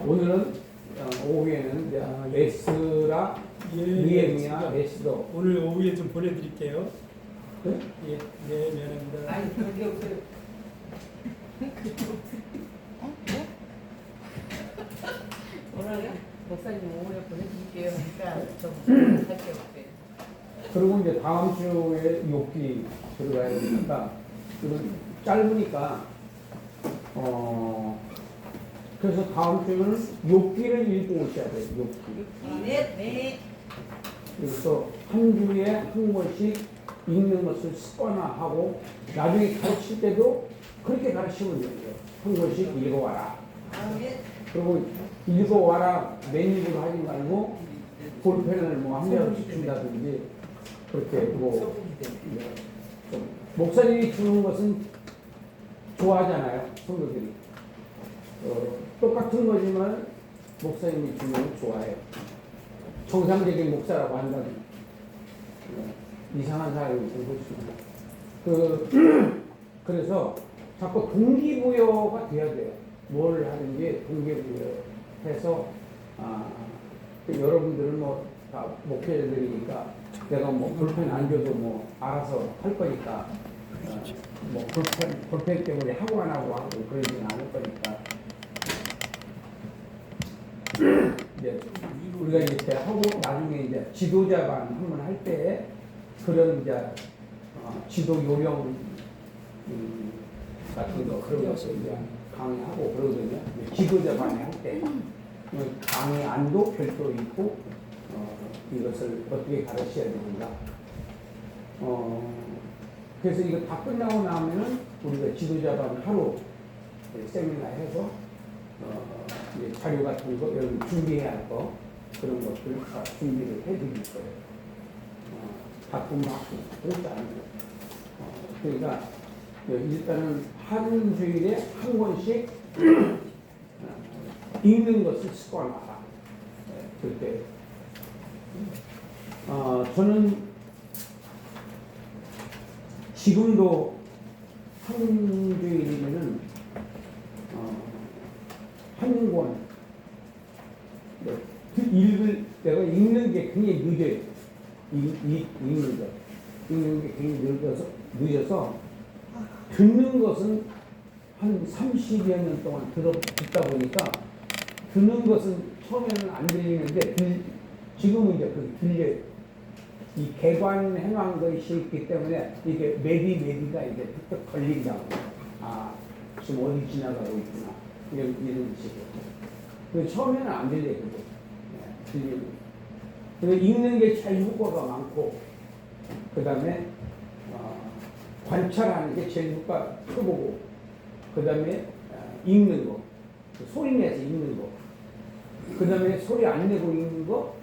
오늘은 오후에는 레스라, 니에미야, 레스도. 오늘 오후에 좀 보내드릴게요. 네? 예, 네, 미안합니다. 아니 그게 없어요. 오늘 목사님 오후에 보내드릴게요. 그러니까 좀 할게 없대. 그리고 이제 다음 주에 욕기 들어가야 되니까, 이건 짧으니까, 그래서 다음 주는 욕기를 읽고 오셔야 돼요, 욕기. 네. 그래서 한 주에 한 권씩 읽는 것을 습관화하고, 나중에 가르칠 때도 그렇게 가르치면 돼요. 한 권씩 읽어와라. 그리고 읽어와라 맨입으로 하지 말고, 볼펜을 뭐 한 명씩 준다든지, 그렇게 뭐, 좀 목사님이 주는 것은 좋아하잖아요, 성도들이. 똑같은 거지만 목사님이 주는 건 좋아해요. 정상적인 목사라고 한다면 이상한 사람이 있을 것입니다. 그래서 자꾸 동기부여가 돼야 돼요. 뭘 하든지 동기부여해서 여러분들은 뭐 다 목회자들이니까 내가 뭐 볼펜 안 줘도 뭐 알아서 할 거니까 뭐 볼펜 때문에 하고 안 하고 그러지는 않을 거니까 이제 우리가 이렇게 하고 나중에 이제 지도자반 한번 할 때 그런 이제 지도 요령 같은 거 그런 것을 이제 강의하고 그러거든요. 지도자반에 할 때 강의 안도 별도 있고 이것을 어떻게 가르쳐야 되는가. 그래서 이거 다 끝나고 나면은 우리가 지도자반 하루 세미나 해서 자료 같은 거, 여러분 준비해야 할 거, 그런 것들 다 준비를 해드릴 거예요. 바쁜 공짜 아니고. 그러니까 일단은 한 주일에 한 권씩 읽는 것을 습관화하라. 그때 저는 지금도 한 주일이면은 한 권 내가 읽는 게 굉장히 늦어요. 읽는 게 굉장히 늦어서 듣는 것은 한 30여 년 동안 듣다 보니까 듣는 것은 처음에는 안 들리는데 지금은 이제 그게 들려요. 이 개관 행한 것이 있기 때문에 이게 메디가 이제 툭툭 걸린다고. 지금 어디 지나가고 있구나. 이런 식으로. 처음에는 안 들려요. 들리는. 그래서 읽는 게 제일 효과가 많고, 그 다음에 관찰하는 게 제일 효과 표보고, 그 다음에 읽는 거, 소리 내서 읽는 거, 그 다음에 소리 안 내고 읽는 거,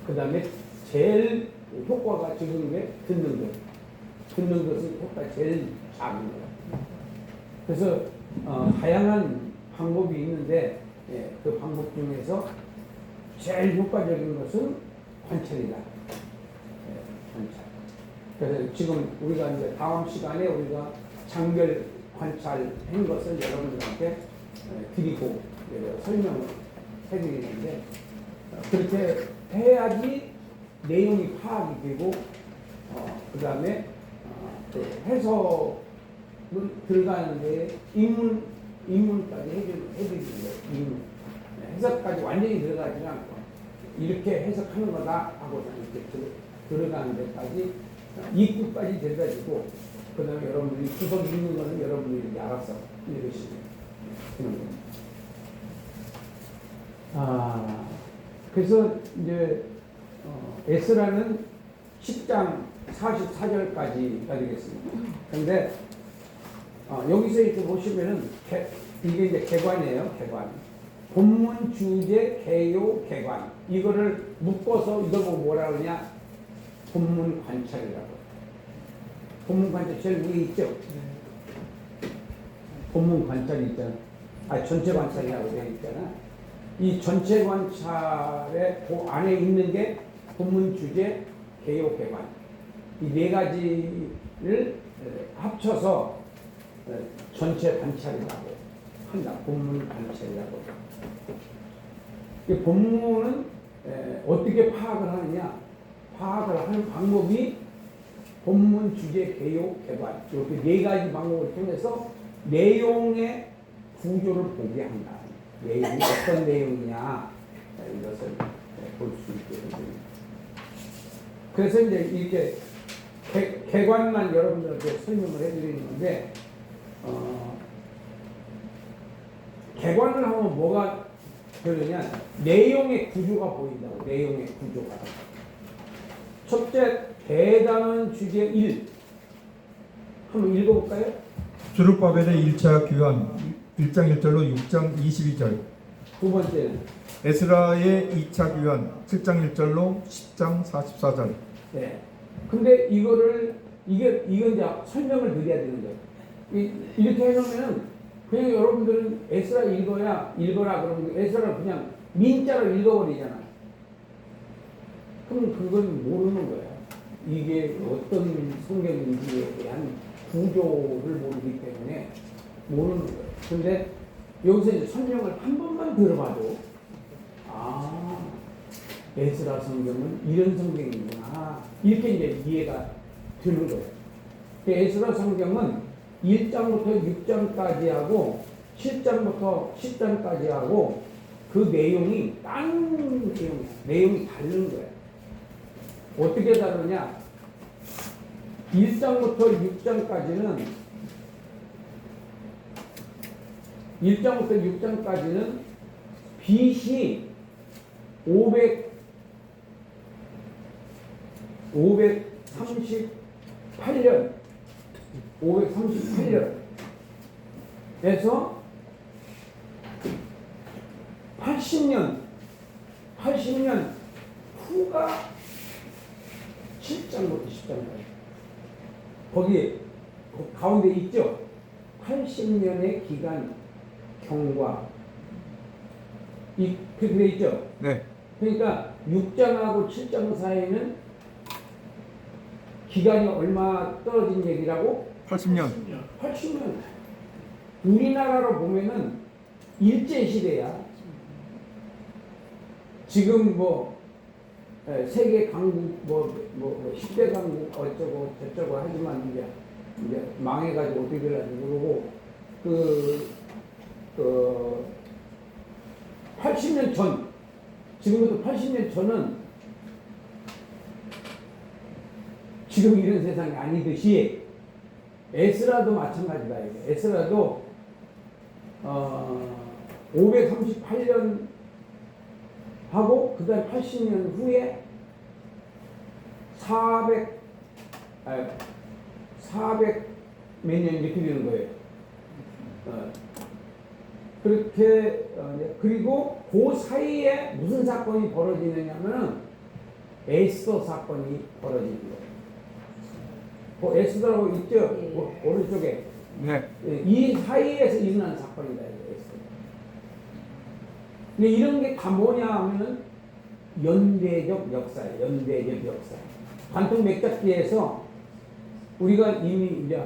그 다음에 제일 효과가 지금 게 듣는 거. 듣는 것은 효과가 제일 작은 거예요. 그래서 다양한 방법이 있는데 그 방법 중에서 제일 효과적인 것은 관찰이다. 관찰. 그래서 지금 우리가 이제 다음 시간에 우리가 장별 관찰한 것을 여러분들한테 드리고 설명을 해드리는데 그렇게 해야지 내용이 파악이 되고 그 다음에 해석을 들어가는데 입문까지 해드리는 거예요. 해석까지 완전히 들어가지 않고 이렇게 해석하는 거다 하고 이렇게 들어가는 데까지 입구까지 데려다주고 그 다음에 여러분들이 구석 읽는 거는 여러분들이 알아서 읽으시면 되는 겁니다. 그래서 이제 에스라는 10장 44절까지가 되겠습니다. 그런데 여기서 이렇게 보시면은 이게 이제 개관이에요. 개관. 본문 주제 개요 개관. 이거를 묶어서 이걸 보고 뭐라 그러냐? 본문 관찰이라고. 본문 관찰 제일 위에 있죠. 본문 관찰이 있잖아. 전체 관찰이라고 되어 있잖아. 이 전체 관찰의 그 안에 있는 게 본문 주제, 개요, 개관. 이 네 가지를 합쳐서 전체 관찰이라고 한다. 본문 관찰이라고. 이 본문은 어떻게 파악을 하느냐? 파악을 하는 방법이 본문 주제 개요 개발 이렇게 네 가지 방법을 통해서 내용의 구조를 보게 한다. 내용이 어떤 내용이냐 이것을 볼 수 있게 됩니다. 그래서 이제 이렇게 개관만 여러분들한테 설명을 해드리는 건데 개관을 하면 뭐가 그러냐? 내용의 구조가 보인다고. 내용의 구조가. 첫째, 대단원 주제 1. 한번 읽어볼까요? 주룹바벨의 1차 교환 1장 1절로 6장 22절. 두 번째는 에스라의 2차 교환 7장 1절로 10장 44절. 네. 근데 이거를 이건 이제 설명을 드려야 되는 거예요. 이렇게 해놓으면은 그냥 여러분들은 에스라 읽어라 그러면 에스라를 그냥 민자로 읽어버리잖아. 그럼 그건 모르는 거야. 이게 어떤 성경인지에 대한 구조를 모르기 때문에 모르는 거예요. 근데 여기서 이제 설명을 한 번만 들어봐도 에스라 성경은 이런 성경이구나 이렇게 이제 이해가 되는 거예요. 에스라 성경은 1장부터 6장까지 하고 7장부터 10장까지 하고 그 내용이 다른 내용이야. 내용이 다른 거야. 어떻게 다르냐? 1장부터 6장까지는 1장부터 6장까지는 BC 538년에서 80년 후가 7장부터 10장까지. 거기 가운데 있죠? 80년의 기간 경과. 그렇게 돼 있죠? 네. 그러니까 6장하고 7장 사이에는 기간이 얼마 떨어진 얘기라고? 80년. 80년. 우리나라로 보면은 일제시대야. 지금 세계 강국, 10대 강국 어쩌고 저쩌고 하지만 이제 망해가지고 어떻게 될지 모르고, 80년 전, 지금부터 80년 전은 지금 이런 세상이 아니듯이 에스라도 마찬가지다. 에스라도 538년 하고 그 다음 80년 후에 400 몇 년 이렇게 되는 거예요. 그렇게 그리고 그 사이에 무슨 사건이 벌어지느냐면은 에스더 사건이 벌어지는 거예요. 에스더라고 있죠? 오른쪽에. 네. 이 사이에서 일어난 사건이다. 에스더. 근데 이런 게 다 뭐냐 하면은 연대적 역사예요. 연대적 역사. 관통 맥잡기에서 우리가 이미 이제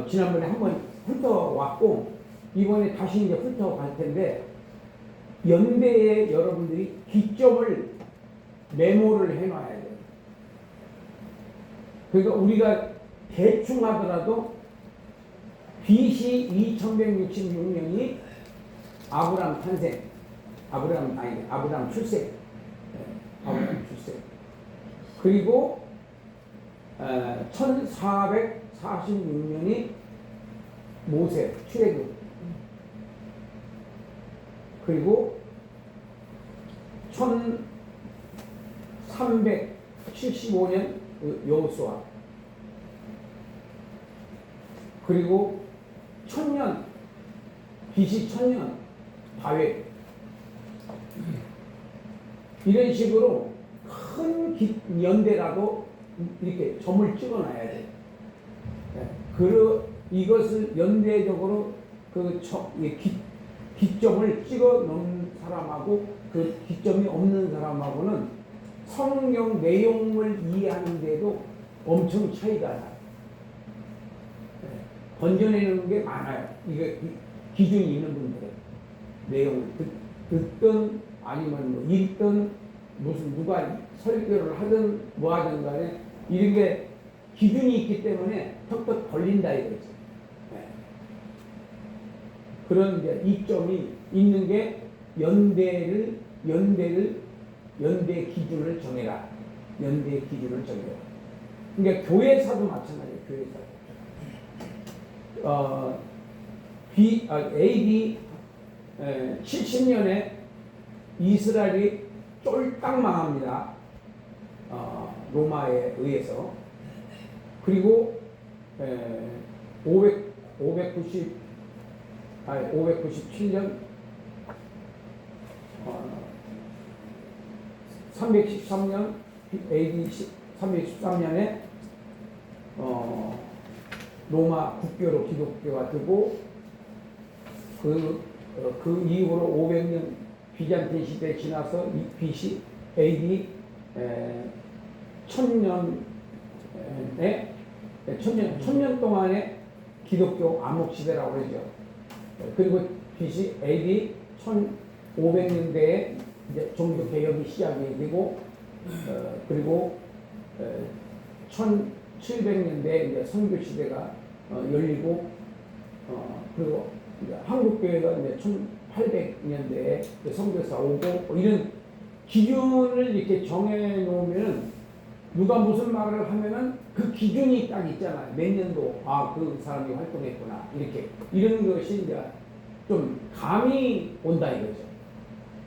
지난번에 한번 훑어왔고 이번에 다시 이제 훑어갈 텐데 연대에 여러분들이 기점을 메모를 해놔야 돼요. 그러니까 우리가 대충 하더라도 BC 2166년이 아브람 탄생, 아브람 출생, 아브람 출생. 그리고 1446년이 모세 출애굽. 그리고 1375년 여호수아. 그리고 1000년 BC 1000년 다윗. 이런 식으로 큰 연대라도 이렇게 점을 찍어놔야 돼. 이것을 연대적으로 기점을 찍어 놓은 사람하고 그 기점이 없는 사람하고는 성경 내용을 이해하는데도 엄청 차이가 나요. 건져내는 게 많아요. 이게 기준이 있는 분들은 내용을 듣든 아니면 뭐 읽든 무슨 누가 설교를 하든 뭐 하든 간에 이런 게 기준이 있기 때문에 턱턱 걸린다 이거지. 네. 그런 이제 이점이 있는 게 연대 기준을 정해라. 연대 기준을 정해라. 그러니까 교회사도 마찬가지예요. 교회사. AD 70년에 이스라엘이 쫄딱 망합니다. 로마에 의해서. 그리고 597년 313년 AD 313년에 로마 국교로 기독교가 되고 그 이후로 500년 비잔틴 시대 지나서 BC AD 1000년 동안의 기독교 암흑시대라고 그러죠. 그리고 BC AD 1500년대에 이제 종교 개혁이 시작이 되고 그리고 1700년대에 이제 선교 시대가 열리고 그리고 이제 한국 교회가 이제 1800년대에 선교사 오고 뭐 이런 기준을 이렇게 정해 놓으면은 누가 무슨 말을 하면은 그 기준이 딱 있잖아요. 몇 년도 그 사람이 활동했구나 이렇게 이런 것이 이제 좀 감이 온다 이거죠.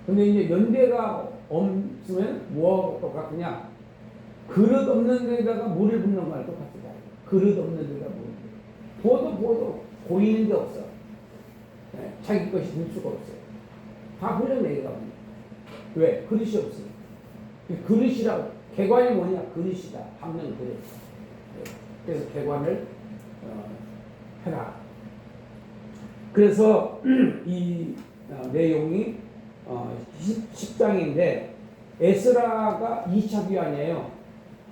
근데 이제 연대가 없으면 뭐하고 똑같으냐? 그릇 없는 데다가 물을 붓는 거랑 똑같다. 그릇 없는 데다가 물을 보도 보이는 게 없어. 네, 자기 것이 될 수가 없어요. 다 흘려내가 봅니다. 왜? 그릇이 없어요. 그릇이라고 개관이 뭐냐? 그릇이다. 담는 그릇. 그래서 개관을 해라. 그래서 이 내용이 10장인데 에스라가 2차 귀환이에요.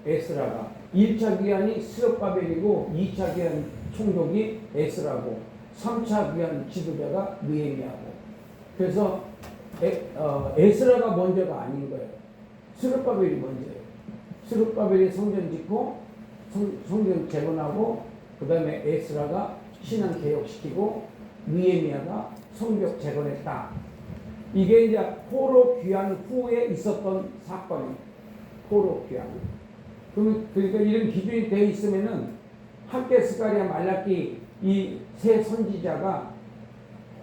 에스라가 1차 귀환이 스룹바벨이고 2차 귀환 총독이 에스라고 3차 귀환 지도자가 느헤미야고. 그래서 에스라가 먼저가 아닌 거예요. 스룹바벨이 먼저예요. 스룹바벨이 성전 짓고 성전 재건하고 그 다음에 에스라가 신앙 개혁시키고 느헤미야가 성벽 재건했다. 이게 이제 포로 귀환 후에 있었던 사건이에요. 포로 귀환. 그러니까 이런 기준이 되어 있으면은 학개, 스가랴, 말라기 이 세 선지자가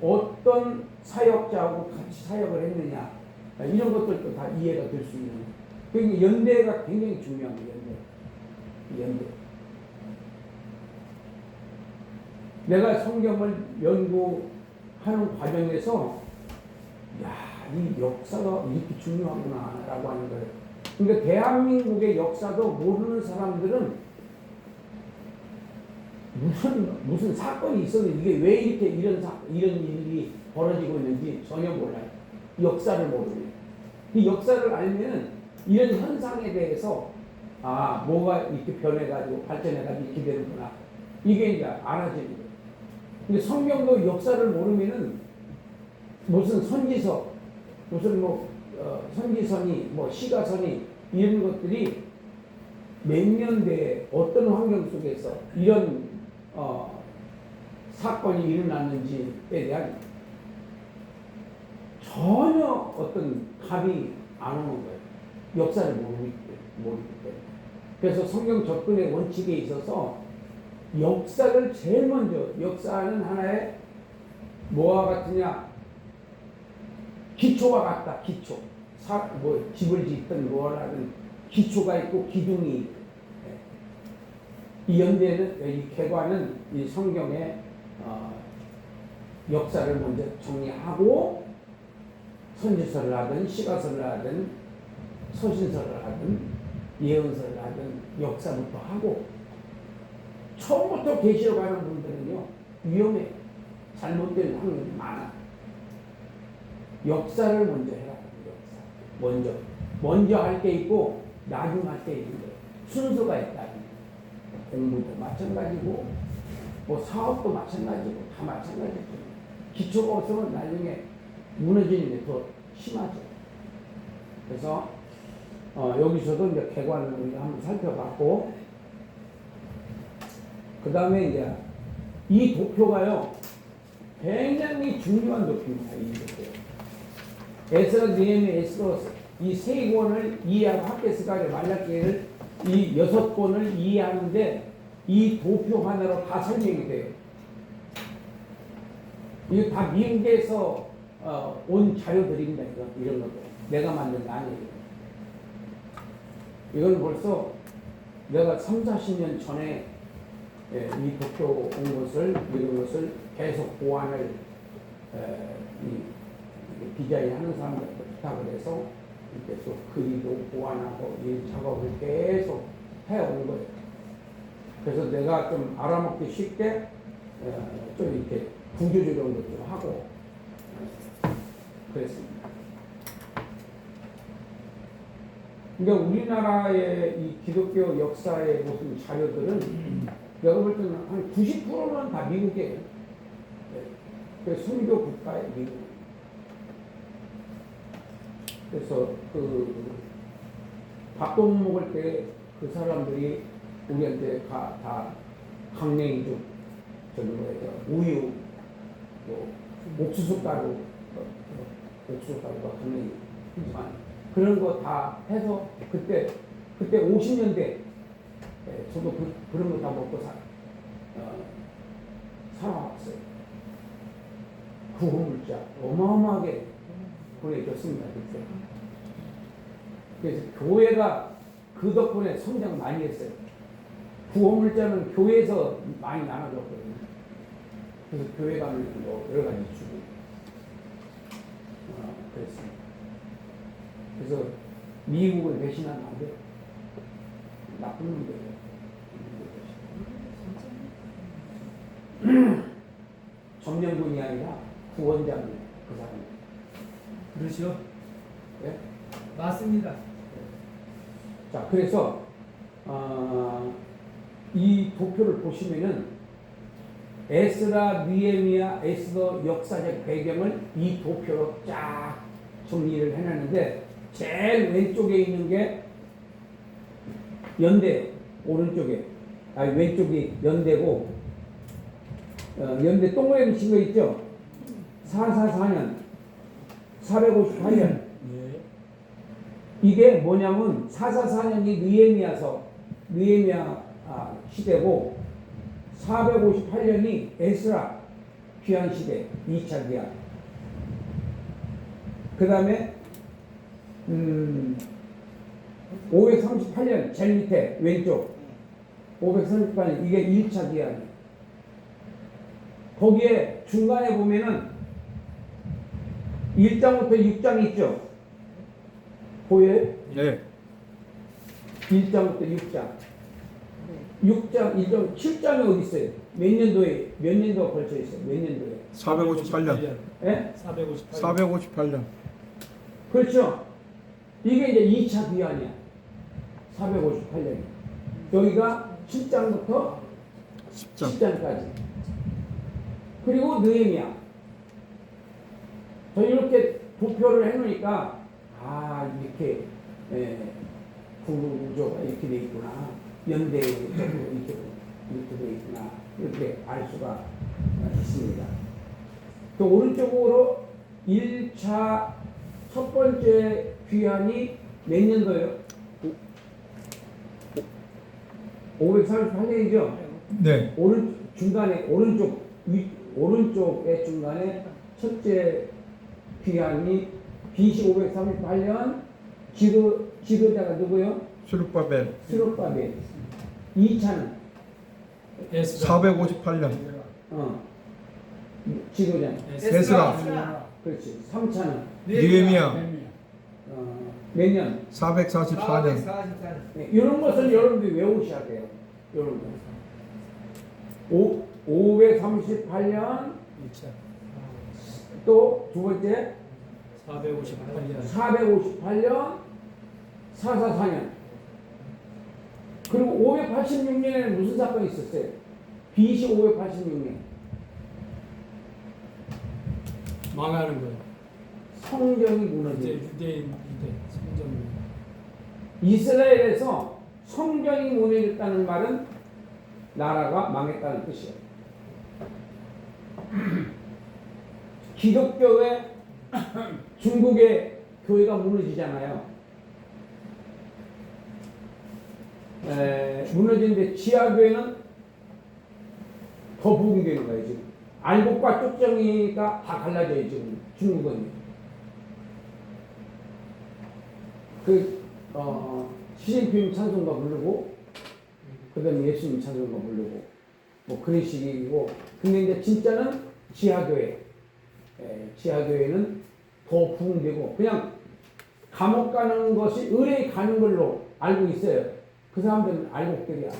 어떤 사역자하고 같이 사역을 했느냐 이런 것들도 다 이해가 될 수 있는. 그러니까 연대가 굉장히 중요합니다. 연대. 내가 성경을 연구하는 과정에서 이 역사가 이렇게 중요하구나라고 하는 거예요. 그러니까 대한민국의 역사도 모르는 사람들은 무슨 사건이 있어도 이게 왜 이렇게 이런 일이 벌어지고 있는지 전혀 몰라요. 역사를 모르면. 이 역사를 알면 이런 현상에 대해서 뭐가 이렇게 변해가지고 발전해가지고 이렇게 되는구나. 이게 이제 알아지는 거예요. 근데 성경도 역사를 모르면은 무슨 선지서, 무슨 선지선이, 시가선이 이런 것들이 몇 년대에 어떤 환경 속에서 이런 사건이 일어났는지에 대한 전혀 어떤 답이 안 오는 거예요. 역사를 모르기 때문에. 그래서 성경 접근의 원칙에 있어서 역사를 제일 먼저, 역사는 하나의 뭐와 같으냐? 기초와 같다. 기초. 집을 짓든 뭘 하든 기초가 있고 기둥이 있고. 이 연대는, 이 개관은 이 성경의 역사를 먼저 정리하고 선지서를 하든 시가서를 하든 서신서를 하든 예언서를 하든 역사부터 하고 처음부터 계시록 하는 분들은요 위험해요. 잘못된 확률이 많아. 역사를 먼저 해라. 역사. 먼저 할 게 있고 나중 할 게 있는 거예요. 순서가 있다. 공부도 마찬가지고 뭐 사업도 마찬가지고 다 마찬가지죠. 기초가 없으면 나중에 무너지는 게 더 심하죠. 그래서 여기서도 이제 개관을 우리가 한번 살펴봤고, 그 다음에 이제 이 도표가요 굉장히 중요한 도표입니다. 이 도표. 에스라, 느헤미야, 에스더 이 세 권을 이해하고 학개서까지 말라기를 이 6권을 이해하는데 이 도표 하나로 다 설명이 돼요. 이거 다 미국에서 온 자료들입니다. 이런 것들 내가 만든 거 아니에요. 이건 벌써 내가 3, 40년 전에 이 도표 온 것을 이런 것을 계속 보완을 이 디자인하는 사람들한테 부탁을 해서 이렇게 또 그리도 보완하고 이 작업을 계속 해온 거예요. 그래서 내가 좀 알아먹기 쉽게 좀 이렇게 구조조정도 좀 하고 그랬습니다. 그러니까 우리나라의 이 기독교 역사의 무슨 자료들은 내가 볼 때는 한 90%는 다 미국이에요. 그 선교 국가의 미국. 그래서 그 밥도 못 먹을 때 그 사람들이 우리한테 다 강냉이죽, 저기 뭐예요, 우유, 뭐 옥수수가루, 옥수수가루가 강냉이지만 그런 거 다 해서 그때 50년대 저도 그런 거 다 먹고 살아왔어요. 구호물자 어마어마하게 보내줬습니다. 그때. 그래서 교회가 그 덕분에 성장 많이 했어요. 구호물자는 교회에서 많이 나눠줬거든요. 그래서 교회 가면 뭐 여러 가지 주고 그랬습니다. 그래서 미국을 배신하면 안 돼요. 나쁜 놈들이에요. 점령군이 아니라 구원자입니다. 그 사람. 그렇죠. 예? 맞습니다. 자, 그래서 이 도표를 보시면은 에스라, 느헤미야, 에스더 역사적 배경을 이 도표로 쫙 정리를 해놨는데 제일 왼쪽에 있는 게 연대, 오른쪽에 왼쪽이 연대고 연대 동그라미 친 거 있죠? 444년 458년 예. 이게 뭐냐면 444년이 느헤미야 시대고 458년이 에스라 귀환 시대 2차 귀환. 그 다음에 538년 제일 밑에 왼쪽 538년 이게 1차 귀환. 거기에 중간에 보면은 1장부터 6장 있죠? 보여요? 네. 1장부터 6장. 6장, 1장, 7장이 어디 있어요? 몇 년도가 걸쳐 있어요? 몇 년도에? 458년. 예? 458년. 그렇죠. 이게 이제 2차 귀환이야. 458년. 여기가 7장부터 10장. 10장까지. 그리고 느헤미야. 저 이렇게 도표를 해놓으니까 이렇게 구조가 이렇게 돼 있구나. 연대 이렇게 돼 있구나. 이렇게 알 수가 있습니다. 또 오른쪽으로 1차 첫 번째 귀환이 몇 년도예요? 538년이죠? 네. 중간에 오른쪽의 중간에 첫째 귀환이 BC 538년 지도자가 누구요? 수르바벨. 스룹바벨. 2차는 458년. 지도자. 에스라. 그렇지. 3차는 느헤미야. 몇 년? 444년. 네, 이런 것을 여러분들이 외우셔야 돼요. 이런 거. 538년 2차. 또 두 번째 458년. 458년 444년 그리고 586년에는 무슨 사건이 있었어요? BC 586년 망하는 거예요. 성경이 이제 무너진 유대 성전. 이스라엘에서 성전이 무너졌다는 말은 나라가 망했다는 뜻이에요. 기독교회 중국의 교회가 무너지잖아요. 무너지는데 지하교회는 더 부흥되는 거예요. 지금 알곡과 쪽정이가 다 갈라져요. 지금 중국은 시진핑 찬송가 부르고 그다음에 예수님 찬송가 부르고 뭐 그런 식이고, 근데 이제 진짜는 지하교회는 더 부흥되고, 그냥 감옥 가는 것이 의뢰 가는 걸로 알고 있어요. 그 사람들은 알곡들이야.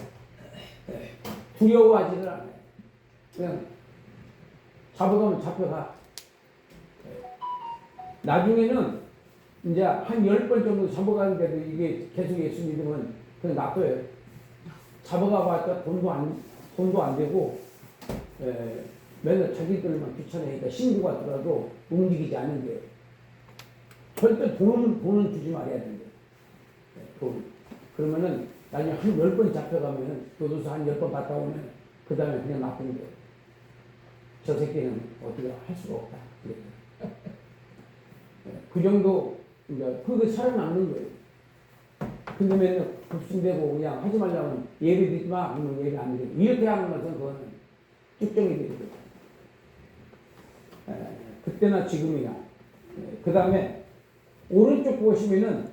두려워하지를 않아요. 그냥 잡아가면 잡혀가. 나중에는 이제 한 10번 정도 잡아가는데도 이게 계속 예수 믿으면 그냥 놔둬요. 잡아가봤자 돈도 안 되고, 맨날 자기들만 귀찮으니까 신고가 들어도 움직이지 않는데요. 절대 돈은 주지 말아야 된대요. 돈. 그러면은 나중에 한 10번 잡혀가면은 교도소 한 10번 갔다 오면 그 다음에 그냥 놔둔대요. 저 새끼는 어떻게 할 수가 없다. 그 정도, 이제 그거 살아남는 거예요. 근데 맨날 급순되고 그냥 하지 말라면 예배 드리지 마. 그러면 예배 안 드리고. 이렇게 하는 것은 그거는 쭉정이 되거든요. 그때나 지금이나. 그 다음에 오른쪽 보시면은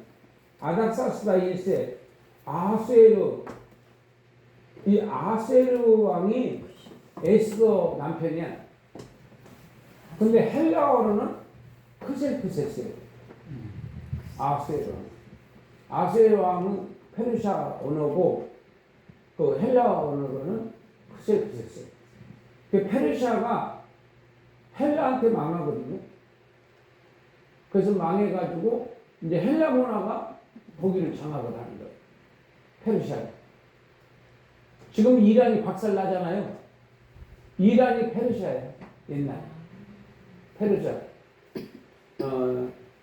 아닥사스다 1세 아하수에르, 이 아하수에르 왕이 에스더 남편이야. 근데 헬라어로는 크셀크세스예요. 아하수에르 왕은 페르시아 언어고 그 헬라어 언어로는 크셀크세스예요. 그 페르시아가 헬라한테 망하거든요. 그래서 망해가지고 이제 헬라 문화가 독일을 장악을 하는 거예요. 페르시아. 지금 이란이 박살나잖아요. 이란이 페르시아예요. 옛날에. 페르시아.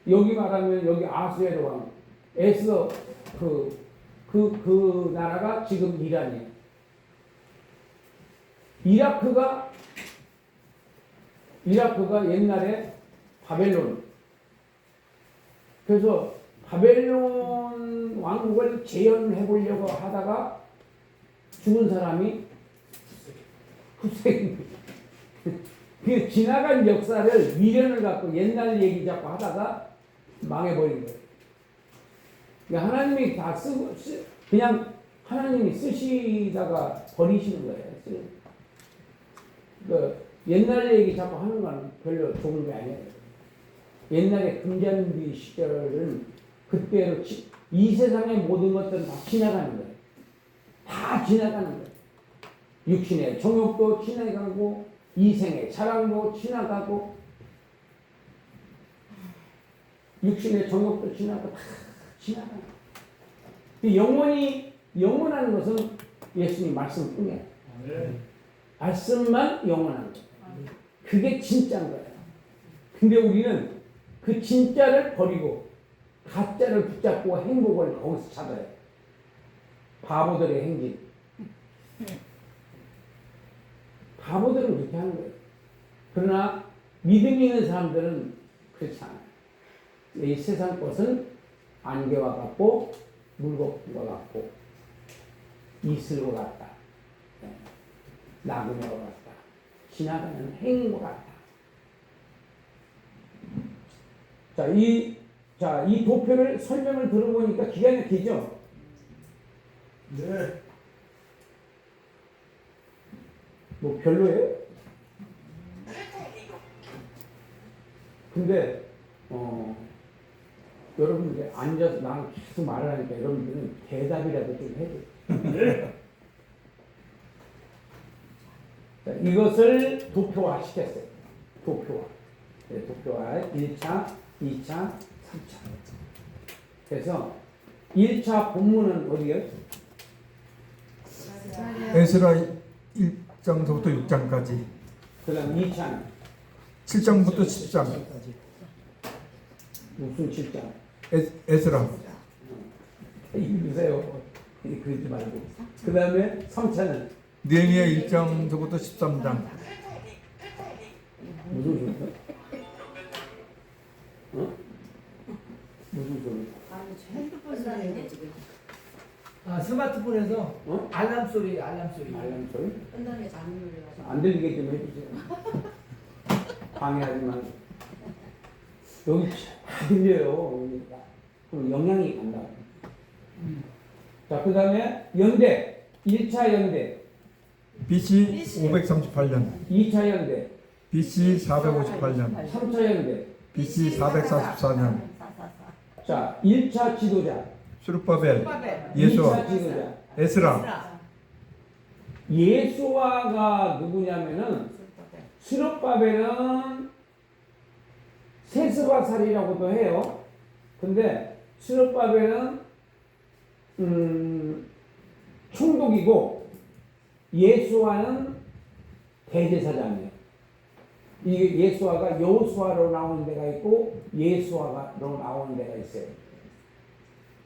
여기 말하면 여기 아수에르 왕. 에서 그 나라가 지금 이란이에요. 이라크가 옛날에 바벨론. 그래서 바벨론 왕국을 재현해 보려고 하다가 죽은 사람이 후세인. 그 지나간 역사를 미련을 갖고 옛날 얘기 자꾸 하다가 망해버린 거예요. 그러니까 하나님이 다 그냥 하나님이 쓰시다가 버리시는 거예요. 그 옛날 얘기 자꾸 하는 건 별로 좋은 게 아니에요. 옛날에 금잔디 시절은 그때로 이 세상의 모든 것들은 다 지나가는 거예요. 다 지나가는 거예요. 육신의 정욕도 지나가고 이생의 사랑도 지나가고 육신의 정욕도 지나가고 다 지나가는 거예요. 영원한 것은 예수님 말씀뿐이에요. 말씀만 영원한 거예요. 그게 진짜인 거예요. 근데 우리는 그 진짜를 버리고 가짜를 붙잡고 행복을 거기서 찾아요. 바보들의 행진. 바보들은 그렇게 하는 거예요. 그러나 믿음이 있는 사람들은 그렇지 않아요. 이 세상 것은 안개와 같고 물거품과 같고 이슬과 같다. 나그네와 같다. 지나가는 행인과 같다. 이 도표를 설명을 들어보니까 기가 막히죠? 네. 뭐 별로예요? 근데 여러분들 앉아서 나는 계속 말을 하니까 여러분들은 대답이라도 좀 해줘. 자, 이것을 도표화 시켰어요. 도표화. 네, 도표화 1차, 2차, 3차. 그래서 1차 본문은 어디예요? 에스라 1장서부터 6장까지, 그다음 2차는 7장부터 10장, 까지. 무슨 7장? 에스라, 읽으세요. 그러지 말고. 그다음에 3차는 느헤미야 1장서부터 13장, 무슨 소리야? 어? 무슨 소리? 핸드폰 소리인데 지금. 아 스마트폰에서 어? 알람 소리. 알람 소리? 끝나게 잘못 눌려가지고. 안 들리게 좀 해주세요. 방해하지 말고. 여기 잘 들려요. 그러니까. 그럼 영향이 간다. 자, 그 다음에 연대. 1차 연대, BC 538년, 2차 연대, BC 458년, 3차 연대. BC 444년, 자, 1차 지도자, 수르바벨, 2차 예수와, 지도자. 에스라, 예수아가 누구냐면은 스룹바벨은 세스바살이라고도 해요. 근데 스룹바벨은 총독이고 예수아는 대제사장이에요. 이게 예수아가 여호수아로 나오는 데가 있고 예수아로 나오는 데가 있어요.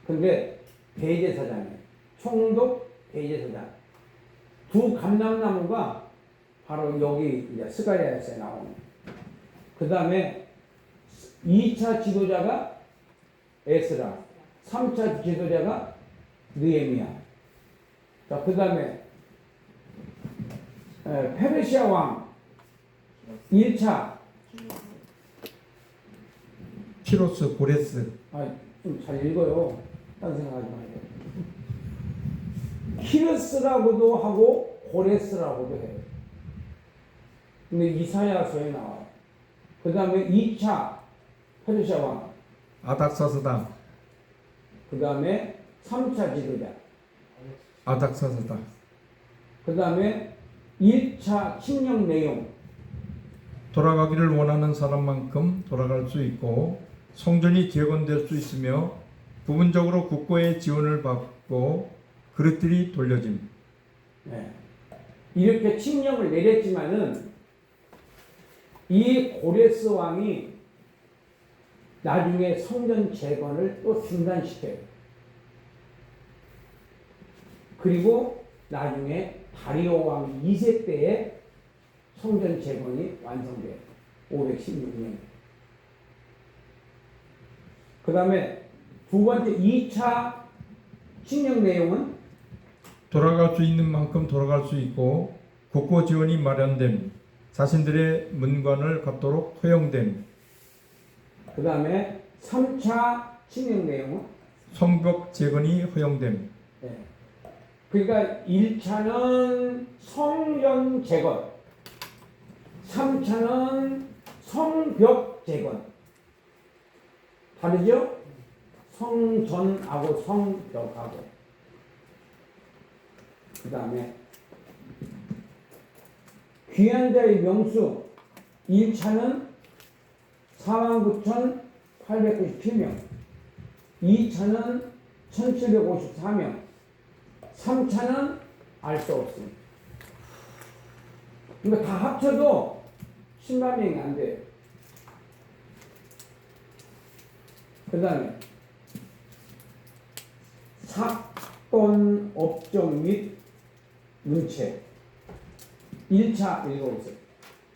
근데 대제사장이에요. 총독, 대제사장. 두 감람나무가 바로 여기 이제 스가랴에서 나오는. 그 다음에 2차 지도자가 에스라, 3차 지도자가 느헤미야. 자, 그 다음에 페르시아 왕 1차. 키로스, 고레스, 좀 잘 읽어요. 딴 생각하지 말고. 키르스라고도 하고 고레스라고도 해요. 근데 이사야서에 나와요. 그 다음에 2차 페르시아 왕. 아닥사스다, 그 다음에 3차 지도자. 아닥사스다, 그 다음에 1차 칙령 내용. 돌아가기를 원하는 사람만큼 돌아갈 수 있고 성전이 재건될 수 있으며 부분적으로 국고의 지원을 받고 그릇들이 돌려짐. 네. 이렇게 칙령을 내렸지만은 이 고레스 왕이 나중에 성전 재건을 또 중단시켜요. 그리고 나중에 다리오 왕 2세 때에 성전 재건이 완성돼요. 516년. 그 다음에 두 번째 2차 칙령 내용은 돌아갈 수 있는 만큼 돌아갈 수 있고 국고 지원이 마련됨, 자신들의 문관을 갖도록 허용됨, 그 다음에 3차 칙령 내용은 성벽 재건이 허용됨. 네. 그러니까 1차는 성전 재건, 3차는 성벽 재건. 다르죠? 성전하고 성벽하고. 그 다음에 귀한 자의 명수 1차는 49,897명, 2차는 1,754명, 3차는 알 수 없습니다. 그러니까 다 합쳐도 10만 명이 안 돼요. 그 다음에 사건, 업종 및 문체 1차 읽어보세요.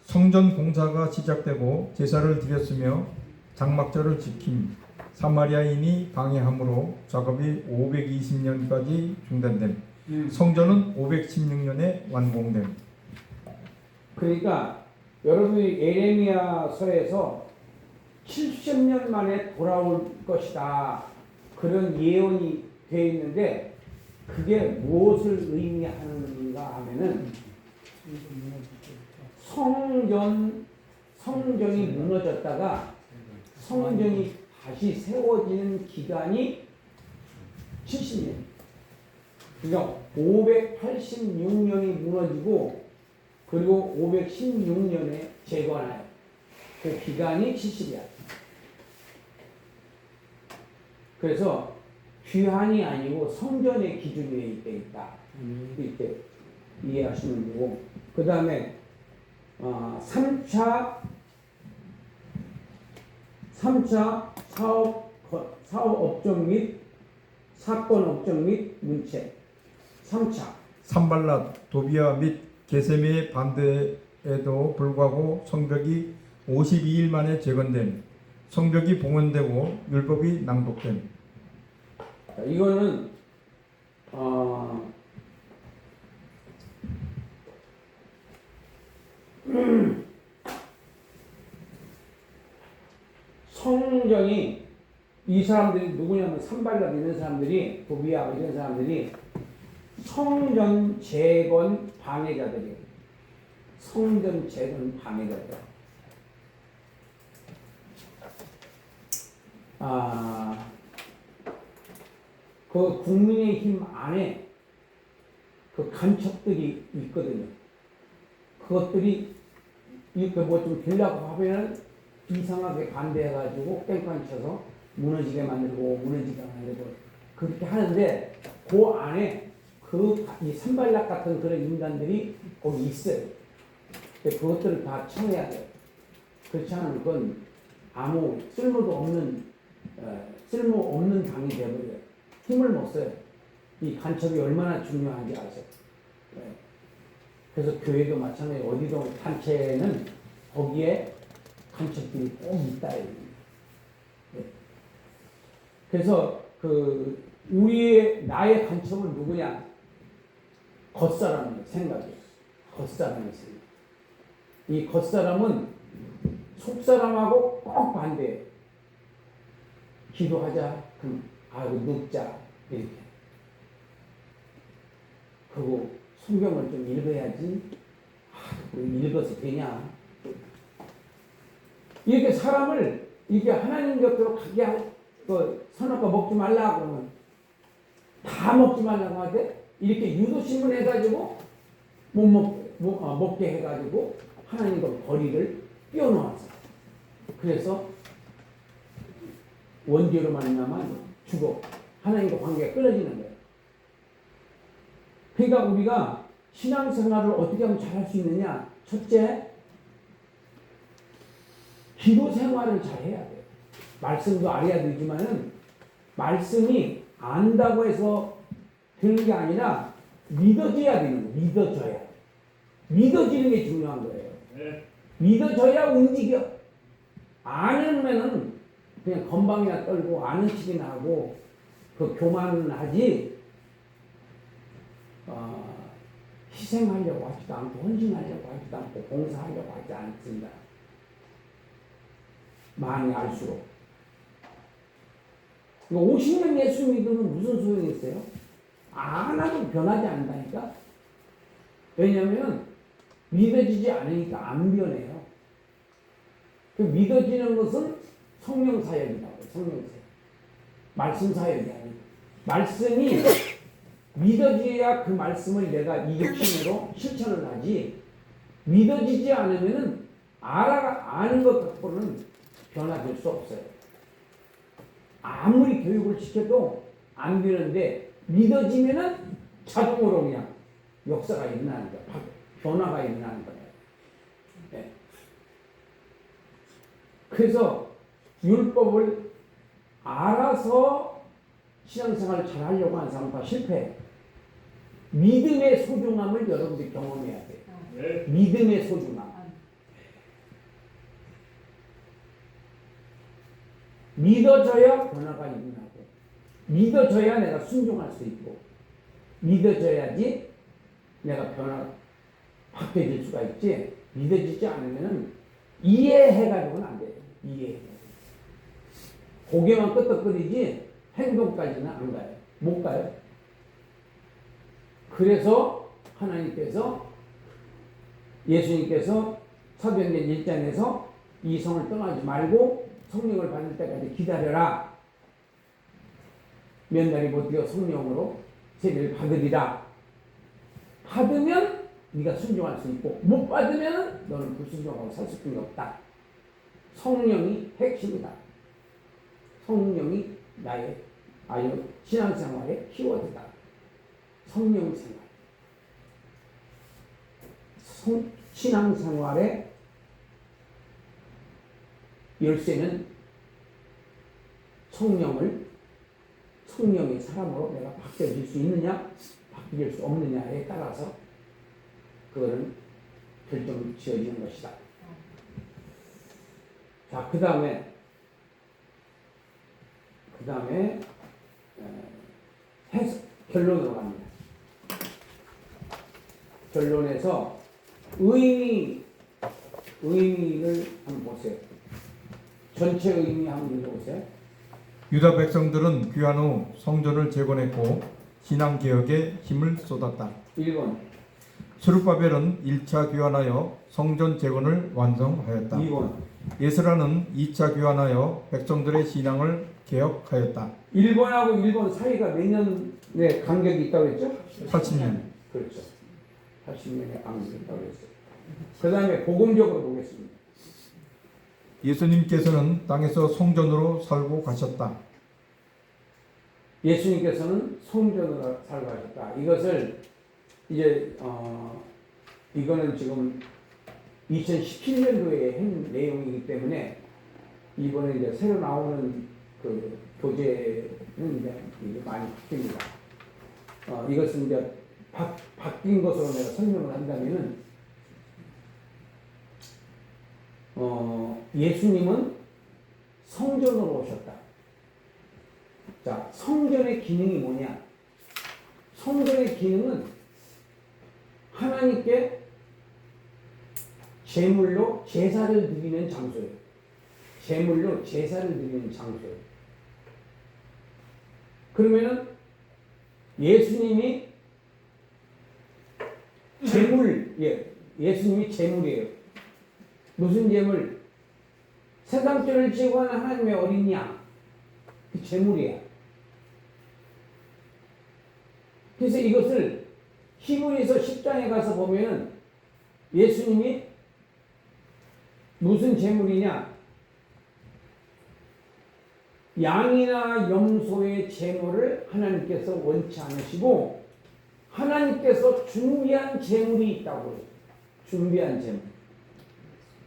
성전 공사가 시작되고 제사를 드렸으며 장막절을 지킴, 사마리아인이 방해함으로 작업이 520년까지 중단됨. 성전은 516년에 완공됨. 그러니까 여러분이 에레미야서에서 70년 만에 돌아올 것이다, 그런 예언이 되어 있는데 그게 무엇을 의미하는가 하면은 성전이 무너졌다가 성전이 다시 세워지는 기간이 70년. 그러니까 586년이 무너지고 그리고 516년에 재건해요. 그 기간이 70이야. 그래서 귀환이 아니고 성전의 기준에 있다. 이렇게 이해하시면 되고, 그 다음에 3차 사업 업종 및 사건 업종 및 문책. 3차. 산발랏 도비아 및 게셈의 반대에도 불구하고 성벽이 52일 만에 재건됨. 성벽이 봉헌되고 율법이 낭독됨. 이거는 성경이 이 사람들이 누구냐면 산발랏 이런 사람들이 도비아 이런 사람들이 성전 재건 방해자들이에요. 성전 재건 방해자들. 그 국민의힘 안에 그 간첩들이 있거든요. 그것들이 이렇게 뭐 좀 되려고 하면 이상하게 반대해가지고 깽판 쳐서 무너지게 만들고 그렇게 하는데 그 안에 이 산발락 같은 그런 인간들이 거기 있어요. 그것들을 다 쳐내야 돼요. 그렇지 않으면 그건 아무 쓸모없는 당이 되어버려요. 힘을 못 써요. 이 간첩이 얼마나 중요한지 아세요? 그래서 교회도 마찬가지예요. 어디도 단체는 거기에 간첩들이 꼭 있다. 그래서 나의 간첩은 누구냐? 겉사람의 생각이에요. 겉사람의 생각. 이 겉사람은 속사람하고 꼭 반대해요. 기도하자. 그럼 눕자. 이렇게. 그리고 성경을 좀 읽어야지. 읽어서 되냐. 이렇게 사람을 이게 하나님 곁으로 가게 하고 선악과 먹지 말라 그러면 다 먹지 말라고 하되 이렇게 유도신문 해가지고 먹게 해가지고 하나님과 거리를 띄워놓았어. 그래서 원죄로 말미암아 죽어. 하나님과 관계가 끊어지는 거예요. 그러니까 우리가 신앙생활을 어떻게 하면 잘할 수 있느냐? 첫째, 기도 생활을 잘 해야 돼요. 말씀도 알아야 되지만은 말씀이 안다고 해서 되는 게 아니라 믿어져야 되는 거예요. 믿어져야. 믿어지는 게 중요한 거예요. 믿어져야 움직여. 아니면은 그냥 건방이나 떨고 아는 척이나 하고 그 교만은 하지 희생하려고 하지도 않고 헌신하려고 하지도 않고 봉사하려고 하지 않습니다. 많이 알수록. 50년 예수 믿으면 무슨 소용이 있어요? 하나도 변하지 않는다니까? 왜냐하면 믿어지지 않으니까 안 변해요. 그 믿어지는 것은 성령 사역이라고. 성령 사역. 말씀 사역이 아니고. 말씀이 믿어져야 그 말씀을 내가 이격심으로 실천을 하지. 믿어지지 않으면은 아는 것 갖고는 변화될 수 없어요. 아무리 교육을 시켜도 안 되는데 믿어지면은 자동으로 그냥 역사가 일어나는 거야. 변화가 일어나는 거예요. 네. 그래서 율법을 알아서 신앙생활을 잘 하려고 하는 사람은 다 실패해요. 믿음의 소중함을 여러분들이 경험해야 돼요. 네. 믿음의 소중함. 믿어져야 변화가 일어나고, 믿어져야 내가 순종할 수 있고, 믿어져야지 내가 바뀌어질 수가 있지. 믿어지지 않으면 이해해가지고는 안 돼요. 고개만 끄덕거리지 행동까지는 안 가요. 못 가요. 그래서 하나님께서 예수님께서 사도행전 1장에서 이 성을 떠나지 말고 성령을 받을 때까지 기다려라. 몇 날이 못 되어 성령으로 세례를 받으리라. 받으면 네가 순종할 수 있고 못 받으면 너는 불순종하고 살 수밖에 없다. 성령이 핵심이다. 성령이 나의 신앙생활의 키워드다. 성령 생활. 신앙생활의 열쇠는 성령의 사람으로 내가 바뀌어질 수 있느냐, 바뀌어질 수 없느냐에 따라서 그거는 결정 지어지는 것이다. 자, 그 다음에 결론으로 갑니다. 결론에서 의미를 한번 보세요. 전체 의미 한번 읽어보세요. 유다 백성들은 귀환 후 성전을 재건했고 신앙 개혁에 힘을 쏟았다. 1번, 스룹바벨은 1차 귀환하여 성전 재건을 완성하였다. 2번. 예스라는 2차 귀환하여 백성들의 신앙을 개혁하였다. 1번하고 1번 사이가 몇 년의 간격이 있다고 했죠? 80년. 그렇죠. 80년의 간격이 있다고 했어요. 그 다음에 복음적으로 보겠습니다. 예수님께서는 땅에서 성전으로 살고 가셨다. 예수님께서는 성전으로 살고 가셨다. 이것을 이제 이거는 지금 2017년도에 한 내용이기 때문에 이번에 이제 새로 나오는 그 교재는 이제 많이 바뀝니다. 이것은 이제 바뀐 것으로 내가 설명을 한다면은 예수님은 성전으로 오셨다. 자, 성전의 기능이 뭐냐? 성전의 기능은 하나님께 제물로 제사를 드리는 장소예요. 제물로 제사를 드리는 장소예요. 그러면은 예수님이 예수님이 제물이에요. 무슨 제물? 세상죄를 지고하는 하나님의 어린 양. 그 제물이야. 그래서 이것을 히브리서 10장에 가서 보면은 예수님이 무슨 제물이냐? 양이나 염소의 제물을 하나님께서 원치 않으시고 하나님께서 준비한 제물이 있다고 해요. 준비한 제물.